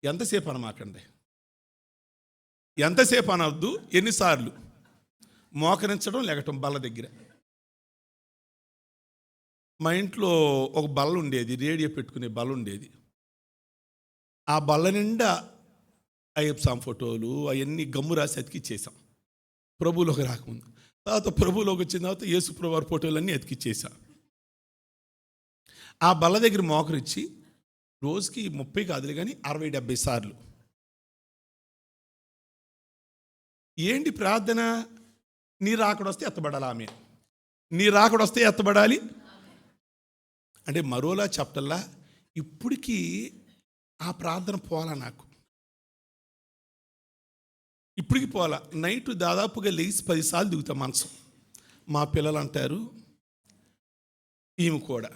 Speaker 2: ఎంతసేపు అనమాకండి, ఎంతసేపు అనవద్దు, ఎన్నిసార్లు. మోకరించడం, లెగటం బల్ల దగ్గర. మా ఇంట్లో ఒక బల్ల ఉండేది, రేడియో పెట్టుకునే బల్ల ఉండేది. ఆ బల్ల నిండా అయ్యప్ప స్వామి ఫోటోలు అవన్నీ గమ్ము రాసి అతికిచ్చేసాం ప్రభువులోకి రాకముందు. తర్వాత ప్రభువులోకి వచ్చిన తర్వాత యేసు ప్రభువారి ఫోటోలన్నీ అతికిచ్చేసాం. ఆ బల్ల దగ్గర మోకరిచ్చి రోజుకి 30 కాదులే కానీ 60-70 సార్లు. ఏంటి ప్రార్థన? నీ రాకడొస్తే ఎత్తబడాలి ఆమె, నీ రాకడొస్తే ఎత్తబడాలి అంటే మరోలా చెప్పటల్లా. ఇప్పటికీ ఆ ప్రార్థన పోలా నాకు, ఇప్పటికి పోలా. నైట్ దాదాపుగా లేచి 10 సార్లు దిగుతా మనసు. మా పిల్లలు అంటారు, ఈమె కూడా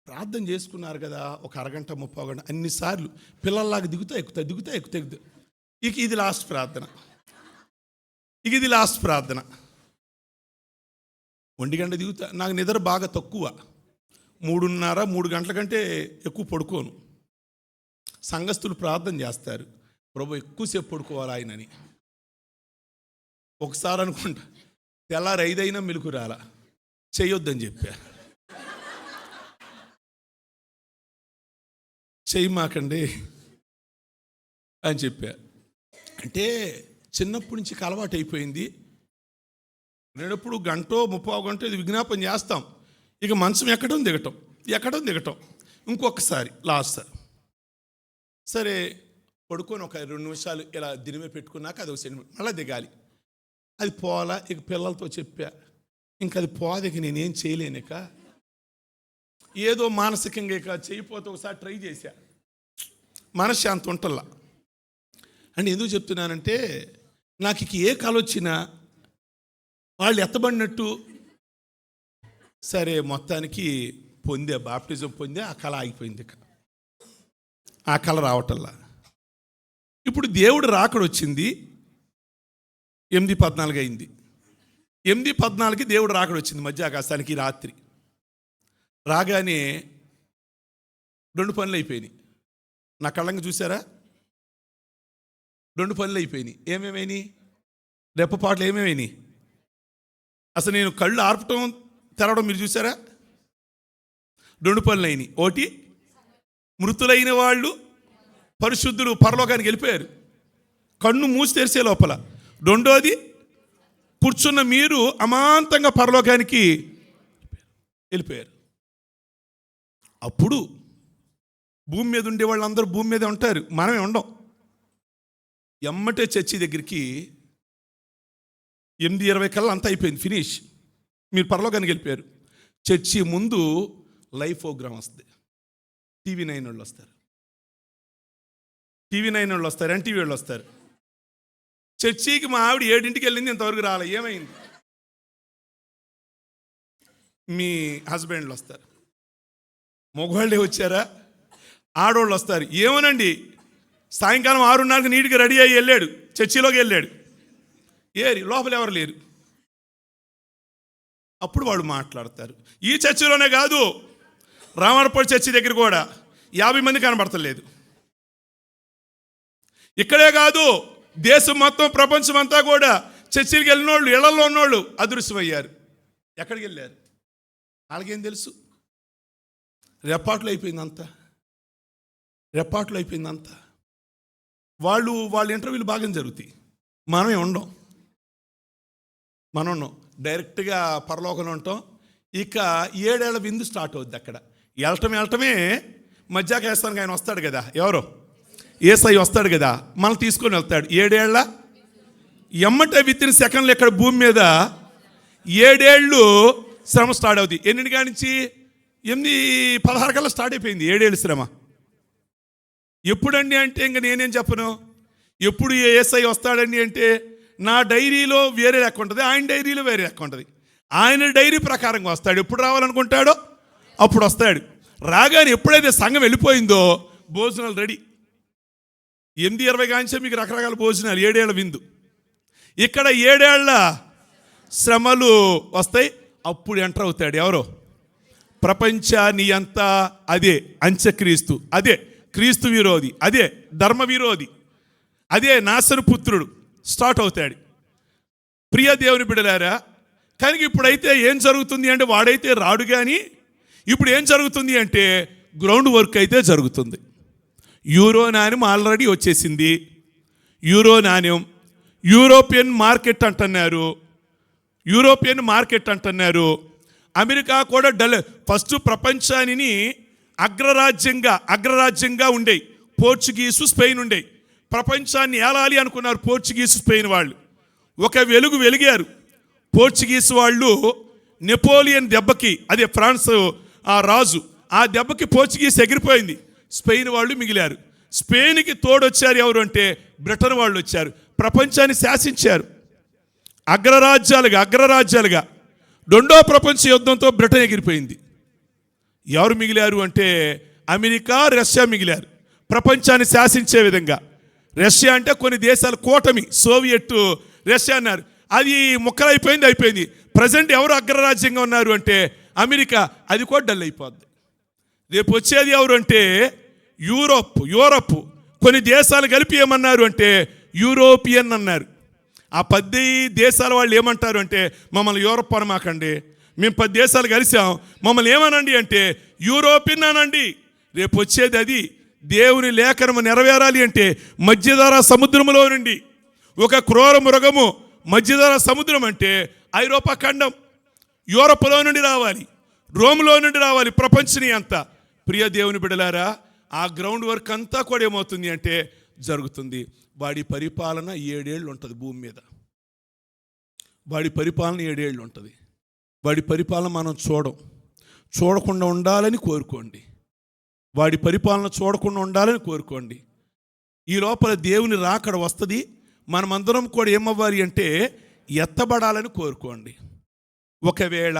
Speaker 2: ప్రార్థన చేసుకున్నారు కదా ఒక అరగంట 30 గంట, అన్నిసార్లు పిల్లల్లాగా దిగుతా. ఇక ఇది లాస్ట్ ప్రార్థన. 1 గంట దిగుతా. నాకు నిద్ర బాగా తక్కువ, 3:30-3 గంటల కంటే ఎక్కువ పడుకోను. సంఘస్థులు ప్రార్థన చేస్తారు, ప్రభు ఎక్కువసేపు పడుకోవాలి ఆయనని. ఒకసారి అనుకుంటా తెల్లారి 5 అయినా మెలకు రాలా, చెయ్యొద్దని చెప్పా. చెయ్యమాకండి అని చెప్పా. అంటే చిన్నప్పటి నుంచి అలవాటు అయిపోయింది. నేను ఎప్పుడు 1-30 గంట ఇది విజ్ఞాపన చేస్తాం. ఇక మంచం ఎక్కడం దిగటం. ఇంకొకసారి లాస్ట్ సార్ సరే పడుకొని ఒక 2 నిమిషాలు ఇలా దినిమే పెట్టుకున్నాక అది 1 సెంటీమీటర్ మళ్ళీ దిగాలి. అది పోలా. ఇక పిల్లలతో చెప్పా, ఇంక అది పోదిక నేనేం చేయలేనిక. ఏదో మానసికంగా ఇక చేయిపోతే ఒకసారి ట్రై చేశా, మనశ్శాంతి ఉంటల్లా. అంటే ఎందుకు చెప్తున్నానంటే, నాకు ఇక ఏ కళ వచ్చినా వాళ్ళు ఎత్తబడినట్టు. సరే మొత్తానికి బాప్టిజం పొందే, ఆ కళ ఆగిపోయింది. ఇక ఆ కళ రావటల్లా. ఇప్పుడు దేవుడు రాకడొచ్చింది, 8:14 అయింది. 8:14కి దేవుడు రాకడొచ్చింది మధ్య ఆకాశానికి రాత్రి. రాగానే 2 పనులు అయిపోయినాయి. నా కళ్ళంగా చూసారా? 2 పనులు అయిపోయినాయి. ఏమేమైనాయి? రెప్పపాట్లు ఏమేమైనాయి? అసలు నేను కళ్ళు ఆర్పటం తెరవడం మీరు చూసారా? 2 పనులు అయినాయి. ఒకటి, మృతులైన వాళ్ళు పరిశుద్ధులు పరలోకానికి వెళ్ళిపోయారు, కన్ను మూసి తెరిసే లోపల. రెండోది, కూర్చున్న మీరు అమాంతంగా పరలోకానికి వెళ్ళిపోయారు. అప్పుడు భూమి మీద ఉండే వాళ్ళందరూ భూమి మీదే ఉంటారు, మనమే ఉండం. ఎమ్మటే చర్చి దగ్గరికి 8:20 కల్లా అంతా అయిపోయింది, ఫినిష్. మీరు పరలోకానికి వెళ్ళిపోయారు. చర్చి ముందు లైవ్ ప్రోగ్రామ్ వస్తుంది. టీవీ 9 వాళ్ళు వస్తారు, ఎన్టీవీ వాళ్ళు వస్తారు. చర్చికి మా ఆవిడ 7ంటికి వెళ్ళింది, ఇంతవరకు రాలే. ఏమైంది? మీ హస్బెండ్లు వస్తారు. మగవాళ్ళే వచ్చారా? ఆడవాళ్ళు వస్తారు. ఏమోనండి సాయంకాలం 6:30కి నీట్గా రెడీ అయ్యి వెళ్ళాడు, చర్చిలోకి వెళ్ళాడు. లోపల ఎవరు లేరు. అప్పుడు వాడు మాట్లాడతారు. ఈ చర్చిలోనే కాదు, రామరపూడి చర్చి దగ్గర కూడా 50 మంది కనబడతలేదు. ఇక్కడే కాదు, దేశం మొత్తం, ప్రపంచం అంతా కూడా చర్చికి వెళ్ళినోళ్ళు, ఇళ్లలో ఉన్నోళ్ళు అదృశ్యమయ్యారు. ఎక్కడికి వెళ్ళారు? వాళ్ళకేం తెలుసు? రెప్పాట్లు అయిపోయిందంతా. వాళ్ళ ఇంటర్వ్యూలు బాగా జరుగుతాయి. మనమే ఉండం. డైరెక్ట్గా పరలోకంలో ఉంటాం. ఇక 7 ఏళ్ల విందు స్టార్ట్ అవుద్ది. అక్కడ వెళ్ళటమే మధ్యాహ్నం ఆయన వస్తాడు కదా, ఎవరో యేసయ్య వస్తాడు కదా, మనం తీసుకొని వెళ్తాడు. 7 ఏళ్ల ఎమ్మటే విత్తిన సెకండ్లు ఇక్కడ భూమి మీద 7 ఏళ్ళు శ్రమ స్టార్ట్ అవుతుంది. ఎన్నింటి కానించి 8:16 కల్లా స్టార్ట్ అయిపోయింది 7 ఏళ్ళు శ్రమ. ఎప్పుడండి అంటే ఇంక నేనేం చెప్పను. ఎప్పుడు యేసయ్య వస్తాడండి అంటే నా డైరీలో వేరే లెక్క ఉంటుంది, ఆయన డైరీలో వేరే లెక్క ఉంటుంది. ఆయన డైరీ ప్రకారంగా వస్తాడు. ఎప్పుడు రావాలనుకుంటాడో అప్పుడు వస్తాడు. రాగానే ఎప్పుడైతే సంఘం వెళ్ళిపోయిందో భోజనాలు రెడీ. 8:20 కాంచే మీకు రకరకాల భోజనాలు, 7 ఏళ్ల విందు. ఇక్కడ 7 ఏళ్ల శ్రమలు వస్తాయి. అప్పుడు ఎంటర్ అవుతాడు ఎవరో? ప్రపంచాన్ని అంతా అదే అంత్యక్రీస్తు, అదే క్రీస్తు విరోధి, అదే ధర్మ విరోధి, అదే నాశనపుత్రుడు స్టార్ట్ అవుతాడు. ప్రియ దేవుని బిడ్డలారా, కానీ ఇప్పుడైతే ఏం జరుగుతుంది అంటే వాడైతే రాడు. కానీ ఇప్పుడు ఏం జరుగుతుంది అంటే గ్రౌండ్ వర్క్ అయితే జరుగుతుంది. యూరో నాణ్యం ఆల్రెడీ వచ్చేసింది. యూరో నాణ్యం యూరోపియన్ మార్కెట్ అంటున్నారు. అమెరికా కూడా ఫస్ట్ ప్రపంచాన్ని అగ్రరాజ్యంగా ఉండేవి పోర్చుగీసు, స్పెయిన్ ఉండేవి. ప్రపంచాన్ని ఏలాలి అనుకున్నారు పోర్చుగీసు, స్పెయిన్ వాళ్ళు. ఒక వెలిగారు పోర్చుగీసు వాళ్ళు. నెపోలియన్ దెబ్బకి, అదే ఫ్రాన్స్ ఆ రాజు, ఆ దెబ్బకి పోర్చుగీస్ ఎగిరిపోయింది. స్పెయిన్ వాళ్ళు మిగిలారు. స్పెయిన్కి తోడొచ్చారు ఎవరు అంటే బ్రిటన్ వాళ్ళు వచ్చారు. ప్రపంచాన్ని శాసించారు అగ్రరాజ్యాలుగా. రెండో ప్రపంచ యుద్ధంతో బ్రిటన్ ఎగిరిపోయింది. ఎవరు మిగిలారు అంటే అమెరికా, రష్యా మిగిలారు ప్రపంచాన్ని శాసించే విధంగా. రష్యా అంటే కొన్ని దేశాల కూటమి, సోవియట్ రష్యా అన్నారు. అది అయిపోయింది. ప్రజెంట్ ఎవరు అగ్రరాజ్యంగా ఉన్నారు అంటే అమెరికా. అది కూడా డల్ అయిపోద్ది. రేపు వచ్చేది ఎవరు అంటే యూరోప్. కొన్ని దేశాలు కలిపి ఏమన్నారు అంటే యూరోపియన్ అన్నారు. ఆ 10 దేశాల వాళ్ళు ఏమంటారు అంటే మమ్మల్ని యూరోప్ అనమాకండి, మేము 10 దేశాలు కలిసాం, మమ్మల్ని ఏమనండి అంటే యూరోపియన్ అనండి. రేపు వచ్చేది అది. దేవుని లేఖనము నెరవేరాలి అంటే మధ్యధరా సముద్రములో నుండి ఒక క్రూర మృగము, మధ్యధరా సముద్రం అంటే ఐరోపా ఖండం, యూరోప్లో నుండి రావాలి, రోమ్లో నుండి రావాలి, ప్రపంచని అంతా. ప్రియ దేవుని బిడ్డలారా, ఆ గ్రౌండ్ వర్క్ అంతా కూడా ఏమవుతుంది అంటే జరుగుతుంది. వాడి పరిపాలన 7 ఏళ్ళు ఉంటుంది భూమి మీద. వాడి పరిపాలన 7 ఏళ్ళు ఉంటుంది. వాడి పరిపాలన మనం చూడకుండా ఉండాలని కోరుకోండి. వాడి పరిపాలన చూడకుండా ఉండాలని కోరుకోండి. ఈ లోపల దేవుని రాకడ వస్తుంది. మనమందరం కూడా ఏమవ్వాలి అంటే ఎత్తబడాలని కోరుకోండి. ఒకవేళ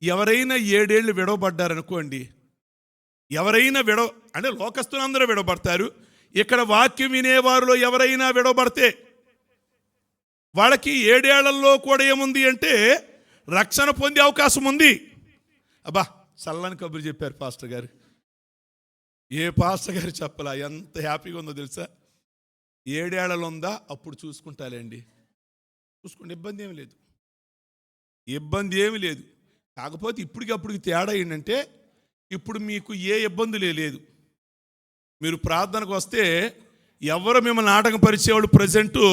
Speaker 2: ఎవరైనా 7 ఏళ్ళు విడవబడ్డారనుకోండి, అంటే లోకస్తులందరూ విడవబడతారు. ఇక్కడ వాక్యం వినేవారిలో ఎవరైనా విడవబడితే వాళ్ళకి 7 ఏళ్లలో కూడా ఏముంది అంటే రక్షణ పొందే అవకాశం ఉంది. అబ్బా, చల్లని కబురు చెప్పారు పాస్టర్ గారు. ఏ పాస్టర్ గారు చెప్పలా, ఎంత హ్యాపీగా ఉందో తెలుసా. 7 ఏళ్లలో ఉందా, అప్పుడు చూసుకుంటాలేండి. చూసుకోండి, ఇబ్బంది ఏమి లేదు. కాకపోతే ఇప్పటికప్పుడుకి తేడా ఏంటంటే ఇప్పుడు మీకు ఏ ఇబ్బంది లేదు. మీరు ప్రార్థనకు వస్తే ఎవరు మిమ్మల్ని ఆటంకపరిచేవాళ్ళు ప్రజెంటు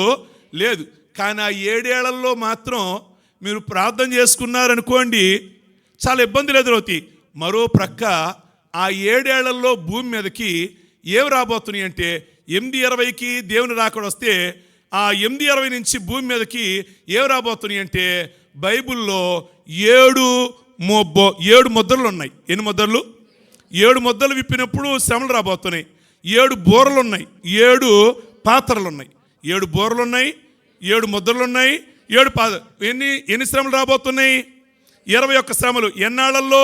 Speaker 2: లేదు. కానీ ఆ 7 ఏళ్లలో మాత్రం మీరు ప్రార్థన చేసుకున్నారనుకోండి, చాలా ఇబ్బందులు ఎదురవుతాయి. మరో ప్రక్క ఆ 7 ఏళ్లలో భూమి మీదకి ఏమి రాబోతున్నాయి అంటే 8:20కి దేవుని రాకడ వస్తే ఆ 8:20 నుంచి భూమి మీదకి ఏమి రాబోతున్నాయి అంటే బైబిల్లో 7 ముద్రలు ఉన్నాయి. ఎన్ని ముద్రలు? 7 ముద్రలు విప్పినప్పుడు శ్రమలు రాబోతున్నాయి. 7 బూరలు ఉన్నాయి, 7 పాత్రలు ఉన్నాయి. 7 బూరలు ఉన్నాయి, 7 ముద్రలు ఉన్నాయి, 7 ఎన్ని శ్రమలు రాబోతున్నాయి? 21 శ్రమలు. ఎన్నాళ్లలో?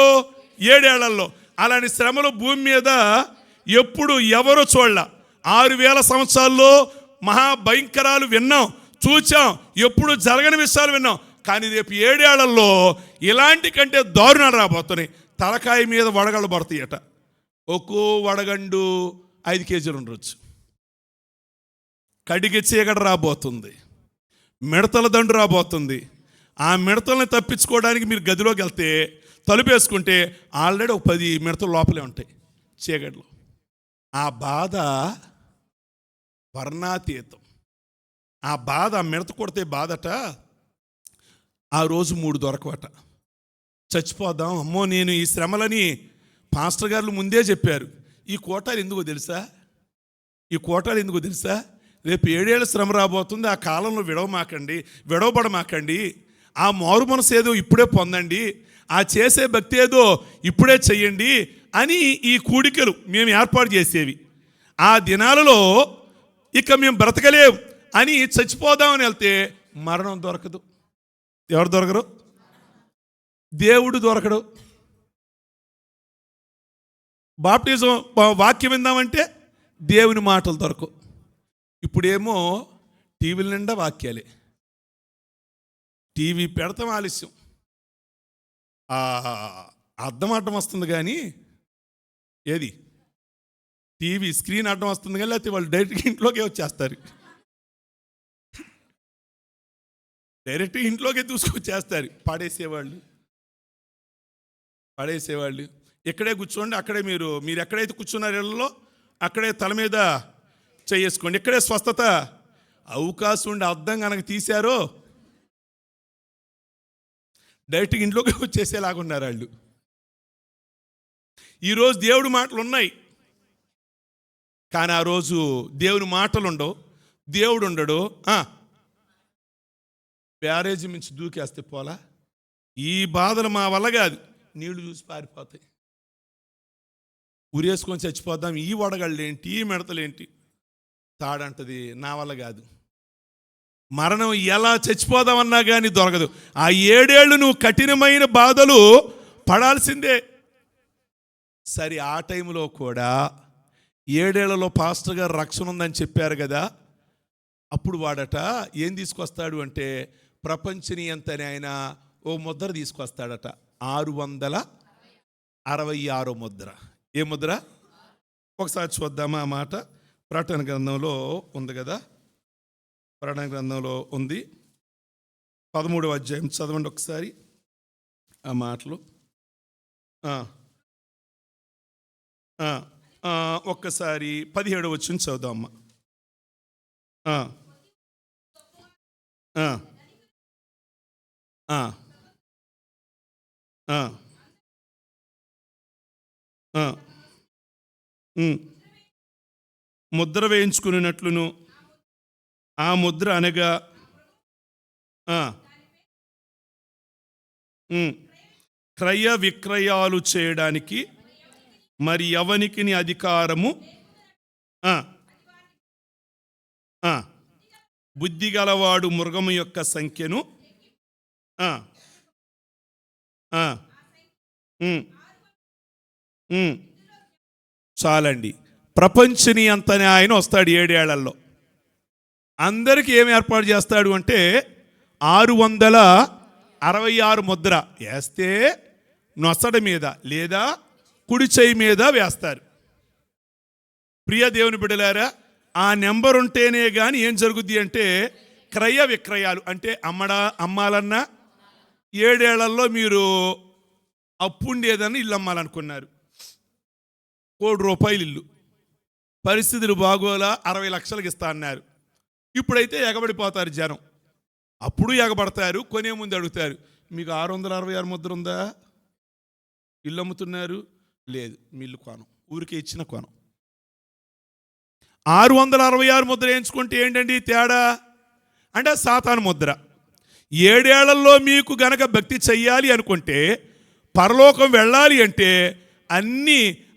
Speaker 2: 7 ఏళ్లలో. అలాంటి శ్రమలు భూమి మీద ఎప్పుడు ఎవరు చూడలా. 6000 సంవత్సరాల్లో మహాభయంకరాలు విన్నాం, చూచాం, ఎప్పుడు జరగని విషయాలు విన్నాం. కానీ రేపు 7 ఏళ్లలో ఇలాంటి కంటే దారుణాలు రాబోతున్నాయి. తలకాయ మీద వడగళ్ళు పడతాయట. ఒక్కో వడగండు 5 కేజీలు ఉండొచ్చు. కడిగి చీకటి రాబోతుంది, మిడతల దండు రాబోతుంది. ఆ మిడతల్ని తప్పించుకోవడానికి మీరు గదిలోకి వెళ్తే తలుపేసుకుంటే ఆల్రెడీ ఒక 10 మిడతలు లోపలే ఉంటాయి చీకటిలో. ఆ బాధ వర్ణాతీతం. ఆ బాధ మిడత కొడితే బాధట. ఆ రోజు 3 దొరకవట. చచ్చిపోదాం, అమ్మో నేను ఈ శ్రమలని పాస్టర్ గారు ముందే చెప్పారు. ఈ కోటాలు ఎందుకో తెలుసా? రేపు 7 ఏళ్ళ శ్రమ రాబోతుంది. ఆ కాలంలో విడవబడమాకండి. ఆ మారు మనసు ఏదో ఇప్పుడే పొందండి, ఆ చేసే భక్తి ఏదో ఇప్పుడే చెయ్యండి అని ఈ కూడికలు మేము ఏర్పాటు చేసేవి. ఆ దినాలలో ఇక మేము బ్రతకలేం అని చచ్చిపోదామని వెళ్తే మరణం దొరకదు. ఎవరు దొరకరు? దేవుడు దొరకడు. బాప్టిజం వాక్యం విందామంటే దేవుని మాటలు దొరకవు. ఇప్పుడేమో టీవీల నిండా వాక్యాలే. టీవీ పెడతాం ఆలస్యం, అద్దం అడ్డం వస్తుంది కానీ ఏది టీవీ స్క్రీన్ అడ్డం వస్తుంది కానీ, లేకపోతే వాళ్ళు డైరెక్ట్గా ఇంట్లోకే వచ్చేస్తారు. డైరెక్ట్గా ఇంట్లోకే దూసుకొచ్చేస్తారు. పడేసేవాళ్ళు ఇక్కడే కూర్చోండి, అక్కడే మీరు ఎక్కడైతే కూర్చున్నారు ఇళ్ళలో అక్కడే తల మీద చేసుకోండి, ఇక్కడే స్వస్థత. అవకాశం ఉండి అద్దం కనుక తీశారో డైరెక్ట్గా ఇంట్లోకి వచ్చేసేలాగున్నారు వాళ్ళు. ఈరోజు దేవుడి మాటలు ఉన్నాయి, కానీ ఆ రోజు దేవుని మాటలు ఉండవు, దేవుడు ఉండడు. బ్యారేజీ మించి దూకేస్తే పోలా. ఈ బాధలు మా వల్ల కాదు, నీళ్లు చూసి పారిపోతాయి. ఉరేసుకొని చచ్చిపోద్దాం, ఈ వడగళ్ళేంటి, ఈ మిడతలేంటి, తాడంటది, నా వల్ల కాదు. మరణం ఎలా చచ్చిపోదామన్నా కానీ దొరకదు. ఆ 7 ఏళ్ళు నువ్వు కఠినమైన బాధలు పడాల్సిందే. సరే, ఆ టైంలో కూడా 7 ఏళ్లలో పాస్టర్ గారు రక్షణ ఉందని చెప్పారు కదా. అప్పుడు వాడట ఏం తీసుకొస్తాడు అంటే ప్రపంచనీయంతని ఆయన ఓ ముద్ర తీసుకొస్తాడట. 666 ముద్ర. ఏ ముద్ర? ఒకసారి చూద్దామా ఆ మాట. ప్రకటన గ్రంథంలో ఉంది కదా, ప్రకటన గ్రంథంలో ఉంది. 13వ అధ్యాయం చదవండి ఒకసారి ఆ మాటలు. ఒక్కసారి 17వ వచనం చదువుదామా. ముద్ర వేయించుకున్నట్లును, ఆ ముద్ర అనగా క్రయ విక్రయాలు చేయడానికి మరి ఎవనికి అధికారము, బుద్ధి గలవాడు మృగము యొక్క సంఖ్యను చాలండి. ప్రపంచని అంతనే ఆయన వస్తాడు 7 ఏళ్లలో. అందరికీ ఏమి ఏర్పాటు చేస్తాడు అంటే 666 ముద్ర వేస్తే నొసడ మీద లేదా కుడి చేయి మీద వేస్తారు. ప్రియ దేవుని బిడ్డలారా, ఆ నెంబర్ ఉంటేనే కానీ ఏం జరుగుద్ది అంటే క్రయ విక్రయాలు అంటే అమ్మాలన్నా 7 ఏళ్లలో మీరు అప్పుండేదని ఇల్లు అమ్మాలనుకున్నారు, 1 కోటి రూపాయలు ఇల్లు, పరిస్థితులు బాగోలా 60 లక్షలకు ఇస్తా అన్నారు. ఇప్పుడైతే ఎగబడిపోతారు జనం. అప్పుడు ఎగబడతారు, కొనే ముందు అడుగుతారు, మీకు 666 ముద్ర ఉందా? ఇల్లు అమ్ముతున్నారు? లేదు, మీ ఇల్లు కొనం, ఊరికే ఇచ్చిన కొనం. 666 ముద్ర వేయించుకుంటే ఏంటండి తేడా అంటే సాతాను ముద్ర. 7 ఏళ్లలో మీకు గనక భక్తి చెయ్యాలి అనుకుంటే, పరలోకం వెళ్ళాలి అంటే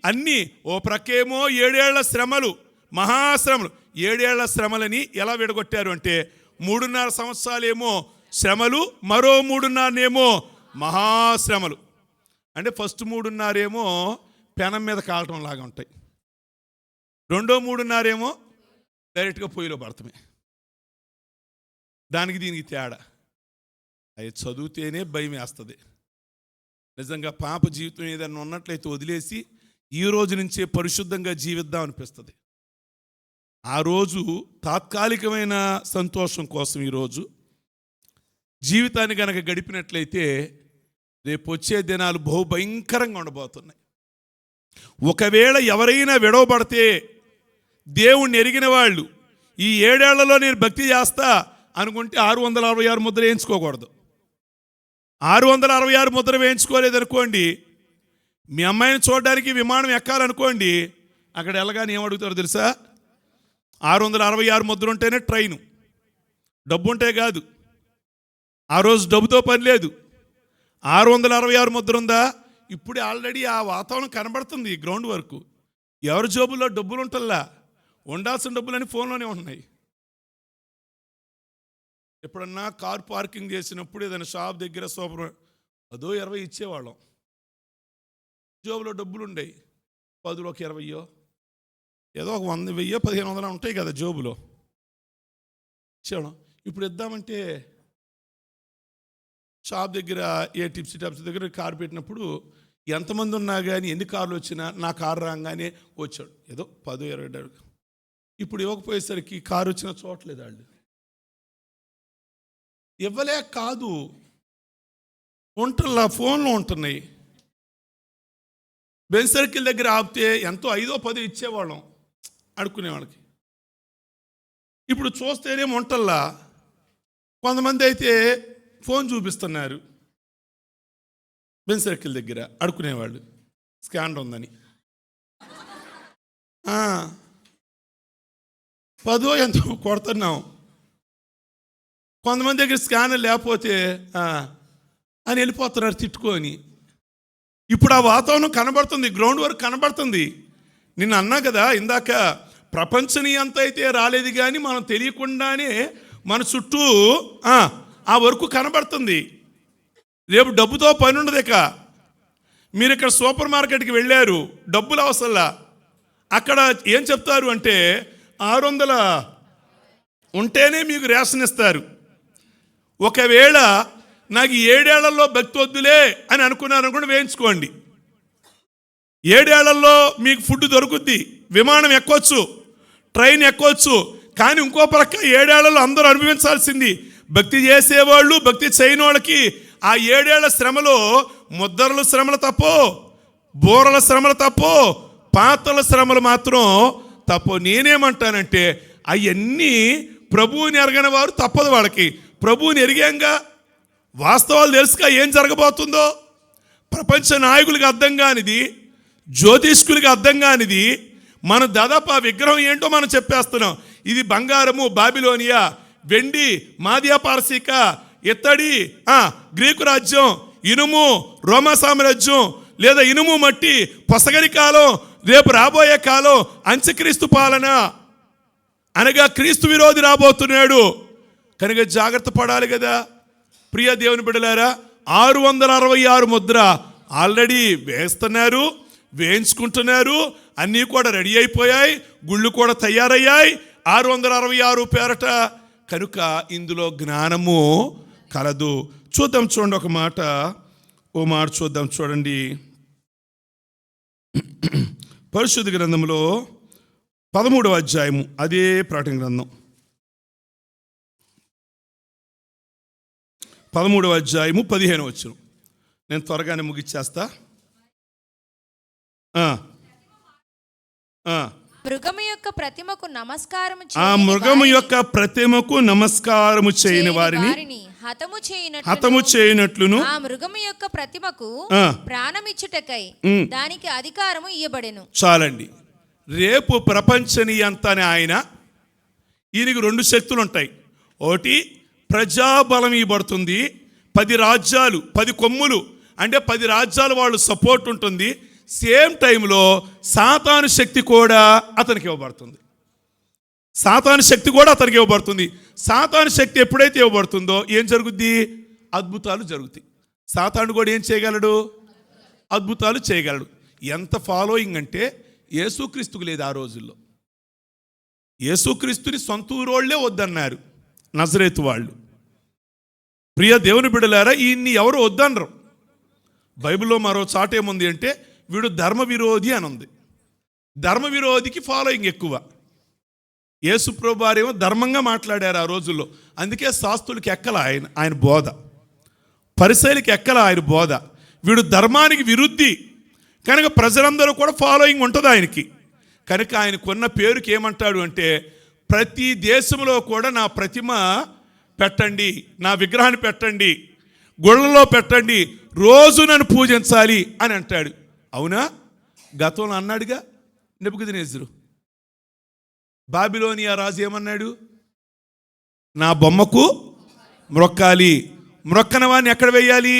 Speaker 2: అన్నీ ఓ ప్రక్కేమో 7 ఏళ్ల శ్రమలు, మహాశ్రమలు. 7 ఏళ్ల శ్రమలని ఎలా విడగొట్టారు అంటే 3.5 సంవత్సరాలేమో శ్రమలు, మరో 3.5 మహాశ్రమలు. అంటే ఫస్ట్ 3.5 పెనం మీద కాలటం లాగా ఉంటాయి, రెండో మూడున్నరేమో డైరెక్ట్గా పొయ్యిలో పడతామే. దానికి దీనికి తేడా. అవి చదివితేనే భయం వేస్తుంది. నిజంగా పాప జీవితం ఏదైనా ఉన్నట్లయితే వదిలేసి ఈ రోజు నుంచే పరిశుద్ధంగా జీవిద్దాం అనిపిస్తుంది. ఆ రోజు తాత్కాలికమైన సంతోషం కోసం ఈరోజు జీవితాన్ని కనుక గడిపినట్లయితే రేపు వచ్చే దినాలు బహుభయంకరంగా ఉండబోతున్నాయి. ఒకవేళ ఎవరైనా విడవబడితే దేవుణ్ణి ఎరిగిన వాళ్ళు ఈ 7 ఏళ్లలో నేను భక్తి చేస్తా అనుకుంటే 666 ముద్ర వేయించుకోకూడదు. 666 ముద్ర వేయించుకోలేదనుకోండి, మీ అమ్మాయిని చూడడానికి విమానం ఎక్కాలనుకోండి, అక్కడ వెళ్ళగానే ఏమడుగుతారో తెలుసా? 666 ముద్ర ఉంటేనే ట్రైను, డబ్బు ఉంటే కాదు. ఆ రోజు డబ్బుతో పని లేదు. 666 ముద్ర ఉందా? ఇప్పుడే ఆల్రెడీ ఆ వాతావరణం కనబడుతుంది. గ్రౌండ్ వరకు ఎవరి జోబుల్లో డబ్బులు ఉంటల్లా, ఉండాల్సిన డబ్బులని ఫోన్లోనే ఉన్నాయి. ఎప్పుడన్నా కార్ పార్కింగ్ చేసినప్పుడు ఏదైనా షాప్ దగ్గర సూపర్ అదో 20 ఇచ్చేవాళ్ళం. జోబులో డబ్బులు ఉండేవి, 10లోకి 20 ఏదో ఒక 100, 1000, 1500 ఉంటాయి కదా జోబులో, ఇచ్చేవాళ్ళం. ఇప్పుడు ఇద్దామంటే షాప్ దగ్గర ఏ టిప్స్ దగ్గర కారు పెట్టినప్పుడు ఎంతమంది ఉన్నా కానీ ఎన్ని కార్లు వచ్చినా నా కారు రాగానే వచ్చాడు, ఏదో 10, 20. ఇప్పుడు ఇవ్వకపోయేసరికి కారు వచ్చినా చూడలేదు. వాళ్ళు ఇవ్వలేక కాదు, ఉంటున్నా ఫోన్లో ఉంటున్నాయి. బెంచ్ సర్కిల్ దగ్గర ఆపితే ఎంతో 5, 10 ఇచ్చేవాళ్ళం అడుక్కునేవాళ్ళకి. ఇప్పుడు చూస్తేనేమో ఉంటల్లా. కొంతమంది అయితే ఫోన్ చూపిస్తున్నారు బెంచ్ సర్కిల్ దగ్గర అడుక్కునేవాళ్ళు, స్కానర్ ఉందని. 10 ఎంతో కొడుతున్నాం. కొంతమంది దగ్గర స్కానర్ లేకపోతే అని వెళ్ళిపోతున్నారు తిట్టుకొని. ఇప్పుడు ఆ వాతావరణం కనబడుతుంది, గ్రౌండ్ వర్క్ కనబడుతుంది. నిన్న అన్నా కదా ఇందాక, ప్రపంచనీయంత అయితే రాలేదు కానీ మనం తెలియకుండానే మన చుట్టూ ఆ వర్క్ కనబడుతుంది. రేపు డబ్బుతో పని ఉండదు. ఇక మీరు ఇక్కడ సూపర్ మార్కెట్కి వెళ్ళారు, డబ్బులు అవసరంలా. అక్కడ ఏం చెప్తారు అంటే 600 ఉంటేనే మీకు రేషన్ ఇస్తారు. ఒకవేళ నాకు 7 ఏళ్లలో భక్తి వద్దులే అని అనుకున్నాను కూడా వేయించుకోండి. 7 ఏళ్లలో మీకు ఫుడ్ దొరుకుద్ది, విమానం ఎక్కొచ్చు, ట్రైన్ ఎక్కొచ్చు. కానీ ఇంకో ప్రక్క 7 ఏళ్లలో అందరూ అనుభవించాల్సింది. భక్తి చేసేవాళ్ళు, భక్తి చేయని వాళ్ళకి ఆ 7 ఏళ్ల శ్రమలో ముద్దరల శ్రమలు తప్పో, బోరల శ్రమలు తప్పో, పాతల శ్రమలు మాత్రం తప్పో. నేనేమంటానంటే అవన్నీ ప్రభువుని ఎరగని వారు తప్పదు వాళ్ళకి. ప్రభువుని ఎరిగాంగా, వాస్తవాలు తెలుసుగా ఏం జరగబోతుందో. ప్రపంచ నాయకులకి అర్థం కానిది, జ్యోతిష్కులకి అర్థం కానిది, మన దాదాపు ఆ విగ్రహం ఏంటో మనం చెప్పేస్తున్నాం. ఇది బంగారము బాబిలోనియా, వెండి మాదియా పారసీక, ఇత్తడి గ్రీకు రాజ్యం, ఇనుము రోమా సామ్రాజ్యం, లేదా ఇనుము మట్టి పొసగని కాలం, రేపు రాబోయే కాలం అంత్యక్రీస్తు పాలన అనగా క్రీస్తు విరోధి రాబోతున్నాడు. కనుక జాగ్రత్త పడాలి కదా ప్రియ దేవుని బిడ్డలారా. 666 ముద్ర ఆల్రెడీ వేస్తున్నారు, వేయించుకుంటున్నారు, అన్నీ కూడా రెడీ అయిపోయాయి, గుళ్ళు కూడా తయారయ్యాయి 666 పేరట. కనుక ఇందులో జ్ఞానము కలదు. చూద్దాం, చూడండి ఓ మాట చూద్దాం. చూడండి, పరిశుద్ధ గ్రంథంలో 13వ అధ్యాయము, అదే ప్రకటన గ్రంథం 13వ అధ్యాయము 15వ వచనం. నేను త్వరగానే ముగిచ్చేస్తా.
Speaker 3: మృగము యొక్క ప్రతిమకు నమస్కారము
Speaker 2: ఆ మృగము యొక్క ప్రతిమకు నమస్కారము చేయని వారిని హతము చేయనట్లును
Speaker 3: ఆ మృగము యొక్క ప్రతిమకు ప్రాణమిచ్చుటకై దానికి అధికారము ఇయ్యబడెను.
Speaker 2: చాలండి. రేపు ప్రపంచనీయంతనే ఈయనకి 2 శక్తులు ఉంటాయి. ఒకటి ప్రజాబలం ఇవ్వబడుతుంది, 10 రాజ్యాలు, 10 కొమ్ములు, అంటే 10 రాజ్యాలు వాళ్ళు సపోర్ట్ ఉంటుంది. సేమ్ టైంలో సాతాను శక్తి కూడా అతనికి ఇవ్వబడుతుంది. సాతాను శక్తి కూడా అతనికి ఇవ్వబడుతుంది. సాతాను శక్తి ఎప్పుడైతే ఇవ్వబడుతుందో ఏం జరుగుద్ది? అద్భుతాలు జరుగుతాయి. సాతాను కూడా ఏం చేయగలడు? అద్భుతాలు చేయగలడు. ఎంత ఫాలోయింగ్ అంటే యేసుక్రీస్తుకు లేదు ఆ రోజుల్లో. యేసుక్రీస్తుని సొంత ఊరోళ్లే వద్దన్నారు నజరేతు వాళ్ళు. ప్రియ దేవుని బిడ్డలారా, ఈయన్ని ఎవరు వద్దనరు. బైబిల్లో మరో చాట ఏముంది అంటే వీడు ధర్మ విరోధి అని ఉంది. ధర్మ విరోధికి ఫాలోయింగ్ ఎక్కువ. యేసుప్రభు వారేమో ధర్మంగా మాట్లాడారు ఆ రోజుల్లో, అందుకే శాస్త్రులకి ఎక్కల ఆయన బోధ, పరిసయ్యులకి ఎక్కల ఆయన బోధ. వీడు ధర్మానికి విరుద్ధి కనుక ప్రజలందరూ కూడా ఫాలోయింగ్ ఉంటుంది ఆయనకి. కనుక ఆయనకున్న పేరుకి ఏమంటాడు అంటే, ప్రతి దేశంలో కూడా నా ప్రతిమ పెట్టండి, నా విగ్రహాన్ని పెట్టండి, గుళ్ళలో పెట్టండి, రోజు నన్ను పూజించాలి అని అంటాడు. అవునా? గతంలో అన్నాడుగా నెబుకద్నెజరు. బాబిలోనియా రాజు ఏమన్నాడు? నా బొమ్మకు మ్రొక్కాలి, మ్రొక్కన వాడిని ఎక్కడ వేయాలి?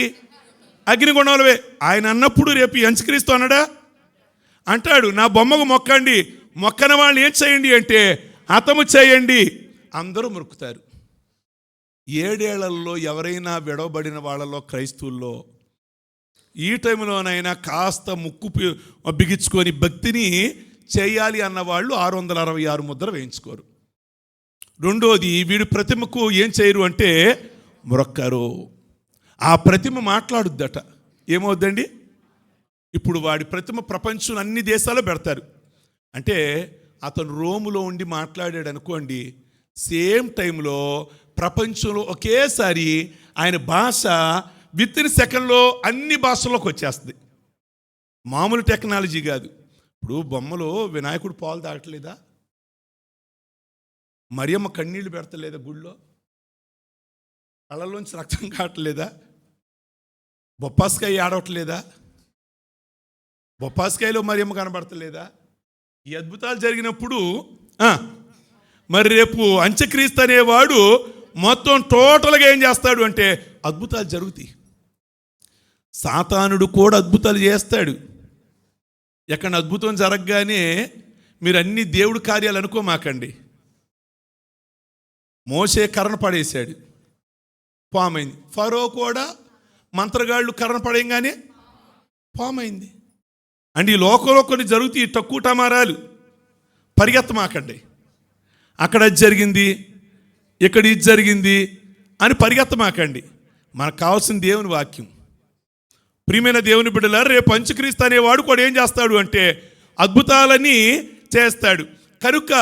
Speaker 2: అగ్నిగుండంలో ఆయన అన్నప్పుడు రేపు యేసుక్రీస్తు అన్నాడా? అంటాడు, నా బొమ్మకు మొక్కండి, మొక్కన వాళ్ళని ఏం చేయండి అంటే హతము చేయండి. అందరూ మొక్కుతారు. 7 ఏళ్లలో ఎవరైనా విడవబడిన వాళ్ళలో క్రైస్తవుల్లో ఈ టైంలోనైనా కాస్త ముక్కు బిగించుకొని భక్తిని చేయాలి అన్నవాళ్ళు 666 ముద్ర వేయించుకోరు. రెండోది, వీడి ప్రతిమకు ఏం చేయరు అంటే మొక్కరు. ఆ ప్రతిమ మాట్లాడుద్దట. ఏమవుద్దండి? ఇప్పుడు వాడి ప్రతిమ ప్రపంచం అన్ని దేశాల్లో పెడతారు. అంటే అతను రోములో ఉండి మాట్లాడాడు అనుకోండి, సేమ్ టైంలో ప్రపంచంలో ఒకేసారి ఆయన భాష విత్ ఇన్ సెకండ్లో అన్ని భాషల్లోకి వచ్చేస్తుంది. మామూలు టెక్నాలజీ కాదు. ఇప్పుడు బొమ్మలో వినాయకుడు పాలు తాగట్లేదా? మరియమ్మ కన్నీళ్లు పెడతలేదా? గుళ్ళో కళ్ళలోంచి రక్తం కావట్లేదా? బొప్పాస్కాయ ఆడవట్లేదా? బొప్పాస్కాయలో మరియమ్మ కనబడతలేదా? ఈ అద్భుతాలు జరిగినప్పుడు మరి రేపు అంత్యక్రీస్తు అనేవాడు మొత్తం టోటల్గా ఏం చేస్తాడు అంటే అద్భుతాలు జరుగుతాయి. సాతానుడు కూడా అద్భుతాలు చేస్తాడు. ఎక్కడ అద్భుతం జరగగానే మీరు అన్ని దేవుడి కార్యాలు అనుకోమాకండి. మోషే కర్ర పడేశాడు, పామైంది. ఫరో కూడా మంత్రగాళ్ళు కర్ర పడేయంగానే పామైంది. అండ్ ఈ లోకంలో కొన్ని జరుగుతాయి తక్కువ టమారాలు, పరిగెత్తమాకండి. అక్కడ అది జరిగింది, ఇక్కడ ఇది జరిగింది అని పరిగెత్తమాకండి. మనకు కావాల్సిన దేవుని వాక్యం. ప్రియమైన దేవుని బిడ్డలారా, రేపు అంత్యక్రీస్తు అనేవాడు కూడా ఏం చేస్తాడు అంటే అద్భుతాలని చేస్తాడు. కనుక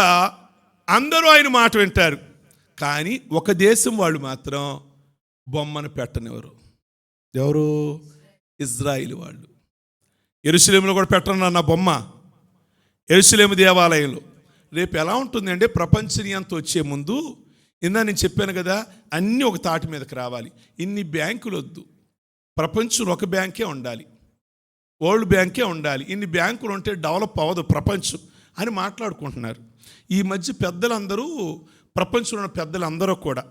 Speaker 2: అందరూ ఆయన మాట వింటారు. కానీ ఒక దేశం వాళ్ళు మాత్రం బొమ్మను పెట్టనివ్వరు. ఎవరు? ఇజ్రాయిల్ వాళ్ళు. యెరూషలేములో కూడా పెట్టనన్న బొమ్మ యెరూషలేము దేవాలయంలో. రేపు ఎలా ఉంటుంది అంటే ప్రపంచనీయంతో వచ్చే ముందు నేను చెప్పాను కదా, అన్నీ ఒక తాటి మీదకి రావాలి. ఇన్ని బ్యాంకులు వద్దు, ప్రపంచంలో ఒక బ్యాంకే ఉండాలి, వరల్డ్ బ్యాంకే ఉండాలి. ఇన్ని బ్యాంకులు ఉంటే డెవలప్ అవ్వదు ప్రపంచం అని మాట్లాడుకుంటున్నారు. ఈ మధ్య పెద్దలందరూ, ప్రపంచంలో ఉన్న పెద్దలందరూ కూడా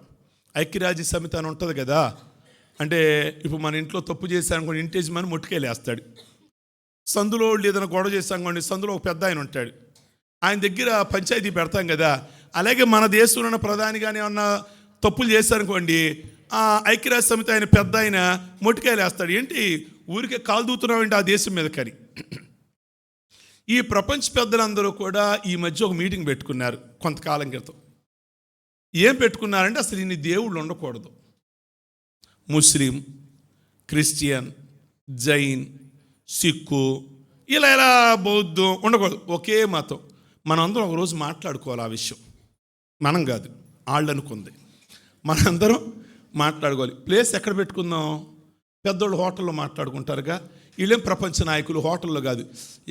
Speaker 2: ఐక్యరాజ్య సమితి అని ఉంటుంది కదా, అంటే ఇప్పుడు మన ఇంట్లో తప్పు చేశానుకోండి, ఇంటి యజమాని ముట్టుకెళ్ళేస్తాడు. సందులో ఏదైనా గొడవ చేశానుకోండి, సందులో ఒక పెద్ద ఆయన ఉంటాడు, ఆయన దగ్గర పంచాయతీ పెడతాం కదా. అలాగే మన దేశంలో ఉన్న ప్రధాని కానీ ఏమన్నా తప్పులు చేశారనుకోండి, ఆ ఐక్యరాజ్య సమితి ఆయన పెద్ద ఆయన మొట్టికాయలేస్తాడు. ఏంటి ఊరికే కాలు దూతున్నావు ఏంటి ఆ దేశం మీద కానీ. ఈ ప్రపంచ పెద్దలందరూ కూడా ఈ మధ్య ఒక మీటింగ్ పెట్టుకున్నారు కొంతకాలం క్రితం. ఏం పెట్టుకున్నారంటే అసలు ఇన్ని దేవుళ్ళు ఉండకూడదు. ముస్లిం, క్రిస్టియన్, జైన్, సిక్కు, ఇలా బౌద్ధం ఉండకూడదు, ఒకే మతం. మనందరం ఒకరోజు మాట్లాడుకోవాలి ఆ విషయం. మనం కాదు, వాళ్ళు అనుకుంది. మనందరం మాట్లాడుకోవాలి. ప్లేస్ ఎక్కడ పెట్టుకుందాం? పెద్దోళ్ళు హోటల్లో మాట్లాడుకుంటారుగా. వీళ్ళేం ప్రపంచ నాయకులు, హోటల్లో కాదు.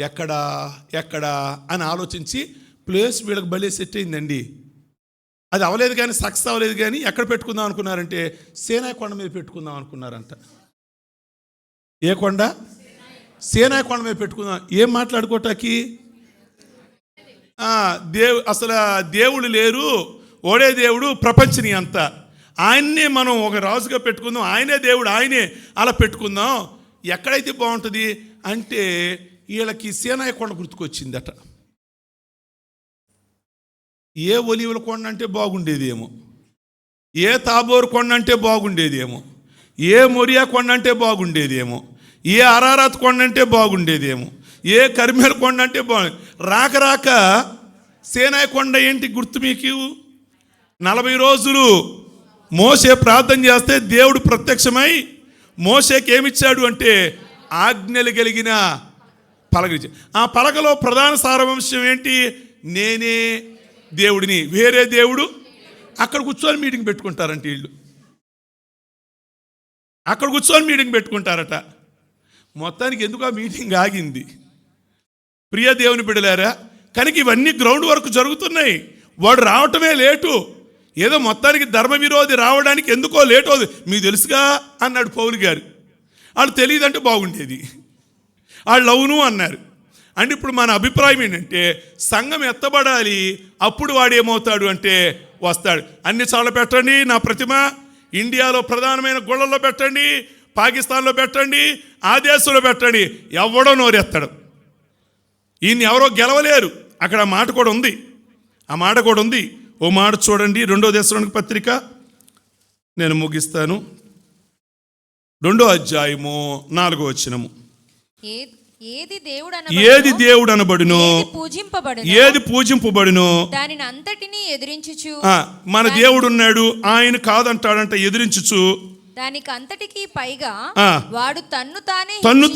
Speaker 2: ఎక్కడా అని ఆలోచించి ప్లేస్ వీళ్ళకి భలే సెట్ అయిందండి. అది అవ్వలేదు కానీ, సక్సెస్ అవ్వలేదు కానీ ఎక్కడ పెట్టుకుందాం అనుకున్నారంటే సేనాయి కొండ మీద పెట్టుకుందాం అనుకున్నారంట. ఏ కొండ? సేనాయి కొండ మీద పెట్టుకుందాం. ఏం మాట్లాడుకోటాకి? అసలు దేవుళ్ళు లేరు, ఓడే దేవుడు ప్రపంచని అంతా, ఆయన్నే మనం ఒక రాజుగా పెట్టుకుందాం, ఆయనే దేవుడు, ఆయనే అలా పెట్టుకుందాం. ఎక్కడైతే బాగుంటుంది అంటే వీళ్ళకి సేనాయి కొండ గుర్తుకొచ్చిందట. ఏ ఒలీవుల కొండ అంటే బాగుండేదేమో, ఏ తాబోరు కొండ అంటే బాగుండేదేమో, ఏ మొరియా కొండ అంటే బాగుండేదేమో, ఏ అరారాత్ కొండ అంటే బాగుండేదేమో, ఏ కర్మేల కొండ అంటే రాక సీనాయి కొండ ఏంటి గుర్తు మీకు? 40 రోజులు మోషే ప్రార్థన చేస్తే దేవుడు ప్రత్యక్షమై మోషేకి ఏమిచ్చాడు అంటే ఆజ్ఞలు కలిగిన పలక ఇచ్చాడు. ఆ పలకలో ప్రధాన సారాంశం ఏంటి? నేనే దేవుడిని, వేరే దేవుడు. అక్కడ కూర్చొని మీటింగ్ పెట్టుకుంటారంట వీళ్ళు, అక్కడ కూర్చొని మీటింగ్ పెట్టుకుంటారట. మొత్తానికి ఎందుకు ఆ మీటింగ్ ఆగింది? ప్రియ దేవుని బిడ్డలారా, కనుక ఇవన్నీ గ్రౌండ్ వర్క్ జరుగుతున్నాయి. వాడు రావటమే లేటు. ఏదో మొత్తానికి ధర్మ విరోధి రావడానికి ఎందుకో లేట్ అవుతుంది. మీకు తెలుసుగా అన్నాడు పౌలు గారు. వాళ్ళు తెలియదంటే బాగుండేది. వాళ్ళు అవును అన్నారు. అంటే ఇప్పుడు మన అభిప్రాయం ఏంటంటే సంఘం ఎత్తబడాలి, అప్పుడు వాడు ఏమవుతాడు అంటే వస్తాడు. అన్ని చోట్ల పెట్టండి నా ప్రతిమ, ఇండియాలో ప్రధానమైన గుళ్ళల్లో పెట్టండి, పాకిస్తాన్లో పెట్టండి, ఆ దేశంలో పెట్టండి, ఎవడో నోరెత్తాడు. ఈయన్ని ఎవరో గెలవలేరు. అక్కడ ఆ మాట కూడా ఉంది, ఆ మాట కూడా ఉంది. ఓ మాట చూడండి, 2 దశలోనిక పత్రిక, నేను ముగిస్తాను. 2వ అధ్యాయము 4వ వచనము. ఏది దేవుడు అనబడును, ఏది పూజింపబడును
Speaker 3: దానిని అంతటిని ఎదిరించుచు.
Speaker 2: మన దేవుడు ఉన్నాడు, ఆయన కాదంటాడంట ఎదిరించుచు.
Speaker 3: దానికి అంతటికి పైగా వాడు తన్ను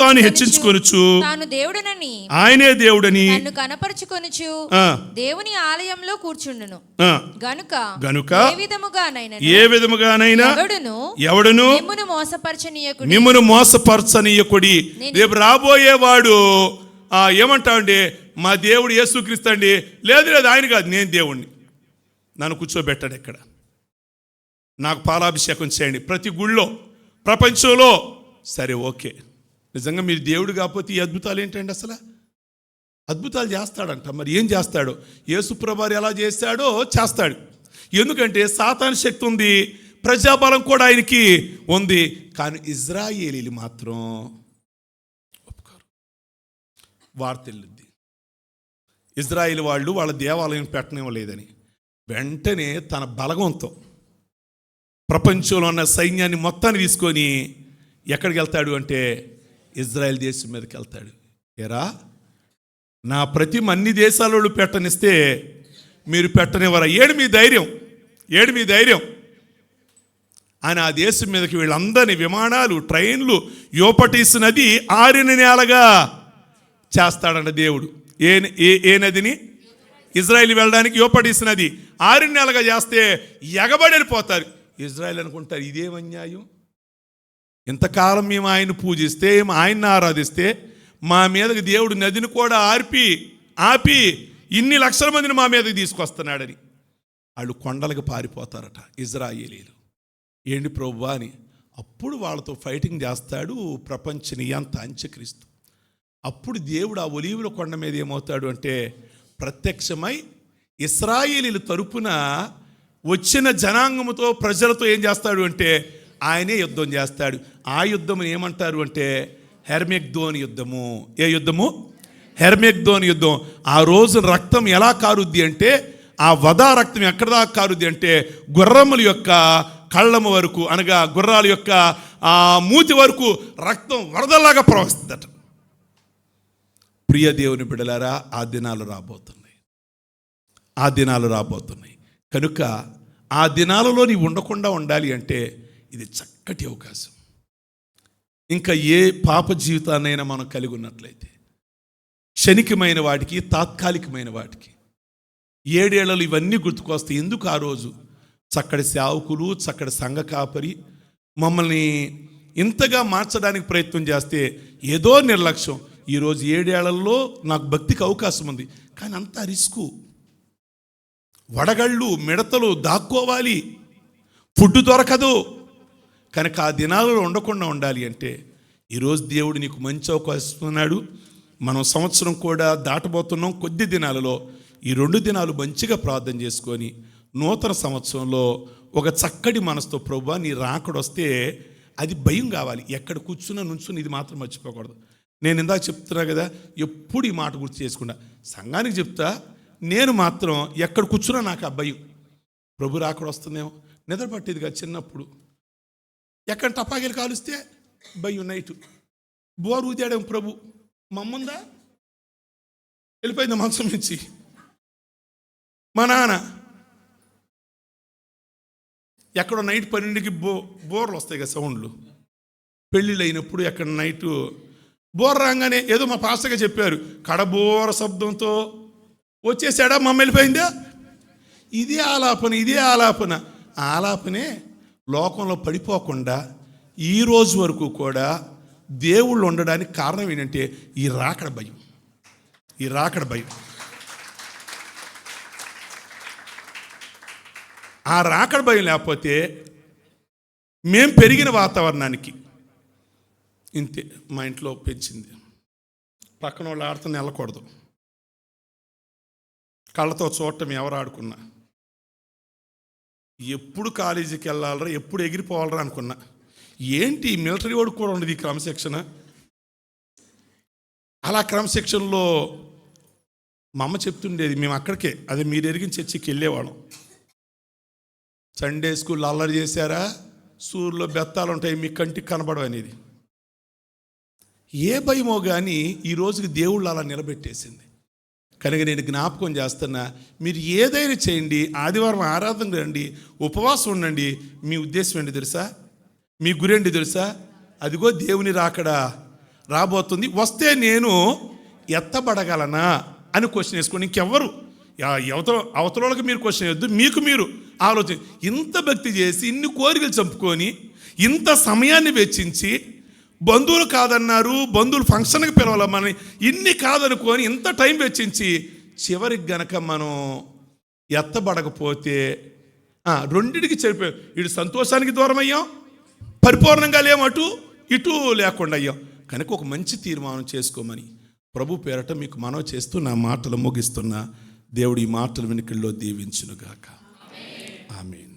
Speaker 3: తానే
Speaker 2: హెచ్చించుకొనుచు,
Speaker 3: తాను దేవుడనని,
Speaker 2: ఆయనే దేవుడని
Speaker 3: తన్ను కనపరుచుకొనుచు దేవుని ఆలయంలో కూర్చుండును.
Speaker 2: గనుక
Speaker 3: ఏ విధముగానైనా
Speaker 2: ఎవడును మిమ్మును మోసపరచనీయకుడి. రేపు రాబోయేవాడు ఏమంటావండి? మా దేవుడు యేసుక్రీస్తు అండి. లేదు ఆయన కాదు, నేను దేవుణ్ణి. నన్ను కూర్చోబెట్టాడు ఎక్కడ, నాకు పాలాభిషేకం చేయండి ప్రతి గుళ్ళో ప్రపంచంలో. సరే ఓకే, నిజంగా మీరు దేవుడు కాకపోతే ఈ అద్భుతాలు ఏంటండి? అసలు అద్భుతాలు చేస్తాడంట. మరి ఏం చేస్తాడో, యేసుప్రభువారు ఎలా చేస్తాడో చేస్తాడు. ఎందుకంటే సాతాను శక్తి ఉంది, ప్రజాబలం కూడా ఆయనకి ఉంది. కానీ ఇజ్రాయేలీలు మాత్రం ఒప్పుకోరు. వార్త వెళ్ళింది, ఇజ్రాయేల్ వాళ్ళు వాళ్ళ దేవాలయం పెట్టనివ్వలేదని. వెంటనే తన బలగంతో ప్రపంచంలో ఉన్న సైన్యాన్ని మొత్తాన్ని తీసుకొని ఎక్కడికి వెళ్తాడు అంటే ఇజ్రాయెల్ దేశం మీదకి వెళ్తాడు. ఏరా, నా ప్రతిమ అన్ని దేశాలలో పెట్టనిస్తే మీరు పెట్టనివ్వరా? ఏడు మీ ధైర్యం అని ఆ దేశం మీదకి వీళ్ళందరినీ విమానాలు, ట్రైన్లు, యూపటీస్ నది ఆరిన నేలగా చేస్తాడంట దేవుడు. ఏ నదిని? ఇజ్రాయెల్ వెళ్ళడానికి యూపటీస్ నది ఆరిన నేలగా చేస్తే ఎగబడి వెళ్ళిపోతారు. ఇజ్రాయెల్ అనుకుంటారు, ఇదేం అన్యాయం, ఇంతకాలం మేము ఆయన పూజిస్తే, ఆయన్ని ఆరాధిస్తే, మా మీదకి దేవుడు నదిని కూడా ఆపి ఇన్ని లక్షల మందిని మా మీదకి తీసుకొస్తున్నాడని వాళ్ళు కొండలకు పారిపోతారట ఇజ్రాయేలీలు. ఏంటి ప్రభువా అని. అప్పుడు వాళ్ళతో ఫైటింగ్ చేస్తాడు ప్రపంచ నియంత అంత్యక్రీస్తు. అప్పుడు దేవుడు ఆ ఒలీవుల కొండ మీద ఏమవుతాడు అంటే ప్రత్యక్షమై ఇశ్రాయేలీల తరపున వచ్చిన జనాంగముతో, ప్రజలతో ఏం చేస్తాడు అంటే ఆయనే యుద్ధం చేస్తాడు. ఆ యుద్ధం ఏమంటారు అంటే హెర్మెగ్దోన్ యుద్ధము. ఏ యుద్ధము? హెర్మెగ్దోన్ యుద్ధం. ఆ రోజు రక్తం ఎలా కారుద్ది అంటే, ఆ వధా రక్తం ఎక్కడ దాకా కారుద్ది అంటే గుర్రముల యొక్క కళ్ళము వరకు, అనగా గుర్రాల యొక్క ఆ మూతి వరకు రక్తం వరదలాగా ప్రవహిస్తుందట. ప్రియ దేవుని బిడ్డలారా, ఆ దినాలు రాబోతున్నాయి. కనుక ఆ దినాలలో నీవు ఉండకుండా ఉండాలి అంటే ఇది చక్కటి అవకాశం. ఇంకా ఏ పాప జీవితాన్నైనా మనం కలిగి ఉన్నట్లయితే, క్షణికమైన వాటికి, తాత్కాలికమైన వాటికి, 7 ఏళ్లలో ఇవన్నీ గుర్తుకొస్తాయి. ఎందుకు ఆ రోజు చక్కటి సేవకులు, చక్కటి సంఘ కాపరి మమ్మల్ని ఇంతగా మార్చడానికి ప్రయత్నం చేస్తే ఏదో నిర్లక్ష్యం. ఈరోజు 7 ఏళ్లలో నాకు భక్తికి అవకాశం ఉంది, కానీ అంతా రిస్కు. వడగళ్ళు, మిడతలు, దాక్కోవాలి, ఫుడ్ దొరకదు. కనుక ఆ దినాలలో ఉండకుండా ఉండాలి అంటే ఈరోజు దేవుడు నీకు మంచి అవకాశం ఉన్నాడు. మనం సంవత్సరం కూడా దాటబోతున్నాం. కొద్ది దినాలలో ఈ 2 దినాలు మంచిగా ప్రార్థన చేసుకొని నూతన సంవత్సరంలో ఒక చక్కటి మనసుతో ప్రభువా నీ రాకడొస్తే అది భయం కావాలి. ఎక్కడ కూర్చున్నా నుంచుని ఇది మాత్రం మర్చిపోకూడదు. నేను ఇందాక చెప్తున్నా కదా, ఎప్పుడు ఈ మాట గుర్తు చేసుకుంటా. సంఘానికి చెప్తా, నేను మాత్రం ఎక్కడ కూర్చున్నా నాకు ఆ భయం. ప్రభు రాకడ వస్తుందేమో. నిద్ర పట్టేదిగా చిన్నప్పుడు. ఎక్కడ టపాకీలు కాలుస్తే భయం. నైటు బోరు ఊదాడేమో ప్రభు, మమ్ముందా వెళ్ళిపోయింది మంచం నుంచి. మా నాన్న ఎక్కడో నైట్ 12కి బోర్లు వస్తాయి కదా సౌండ్లు, పెళ్ళిళ్ళు అయినప్పుడు ఎక్కడ నైటు బోర్ రాగానే ఏదో మా పాస్టర్గా చెప్పారు, కడబోర శబ్దంతో వచ్చేసాడా, మమ్మ వెళ్ళిపోయిందా. ఇదే ఆలాపన ఆలాపనే లోకంలో పడిపోకుండా ఈ రోజు వరకు కూడా దేవుళ్ళు ఉండడానికి కారణం ఏంటంటే ఈ రాకడ భయం. ఆ రాకడ భయం లేకపోతే మేం పెరిగిన వాతావరణానికి ఇంతే. మా ఇంట్లో పెంచింది, పక్కన వాళ్ళు ఆడుతున్న వెళ్ళకూడదు, కళ్ళతో చూడటం ఎవరు ఆడుకున్నా, ఎప్పుడు కాలేజీకి వెళ్ళాలరా, ఎప్పుడు ఎగిరిపోవాలరా అనుకున్నా. ఏంటి మిలిటరీ వాడికి కూడా ఉండదు ఈ క్రమశిక్షణ. అలా క్రమశిక్షణలో మా అమ్మ చెప్తుండేది, మేము అక్కడికే అదే మీరు ఎరిగిన చర్చికి వెళ్ళేవాళ్ళం. సండే స్కూల్లో అల్లరి చేశారా, సూర్యులో బెత్తాలు ఉంటాయి మీ కంటికి కనబడవు అనేది. ఏ భయమో కానీ ఈ రోజుకి దేవుళ్ళు అలా నిలబెట్టేసింది. కనుక నేను జ్ఞాపకం చేస్తున్నా, మీరు ఏదైనా చేయండి, ఆదివారం ఆరాధన రండి, ఉపవాసం ఉండండి. మీ ఉద్దేశం ఏంటి తెలుసా, మీ గురేంటి తెలుసా, అదిగో దేవుని రాకడా రాబోతుంది, వస్తే నేను ఎత్తబడగలనా అని క్వశ్చన్ వేసుకోండి. ఇంకెవ్వరు అవతలకి మీరు క్వశ్చన్ వేయద్దు, మీకు మీరు ఆలోచన. ఇంత భక్తి చేసి ఇన్ని కోరికలు చంపుకొని ఇంత సమయాన్ని వెచ్చించి, బంధువులు కాదన్నారు, బంధువులు ఫంక్షన్కి పిలవాలమ్మని ఇన్ని కాదనుకొని ఇంత టైం వెచ్చించి చివరికి గనక మనం ఎత్తబడకపోతే రెండిటికి చెడిపోయాం. ఇటు సంతోషానికి దూరం అయ్యాం, పరిపూర్ణంగా లేము, అటు ఇటు లేకుండా అయ్యాం. కనుక ఒక మంచి తీర్మానం చేసుకోమని ప్రభు పేరట మీకు మనవి చేస్తూ నా మాటలు ముగిస్తున్నా. దేవుడు ఈ మాటలు వెనుకల్లో దీవించునుగాక. ఆమేన్.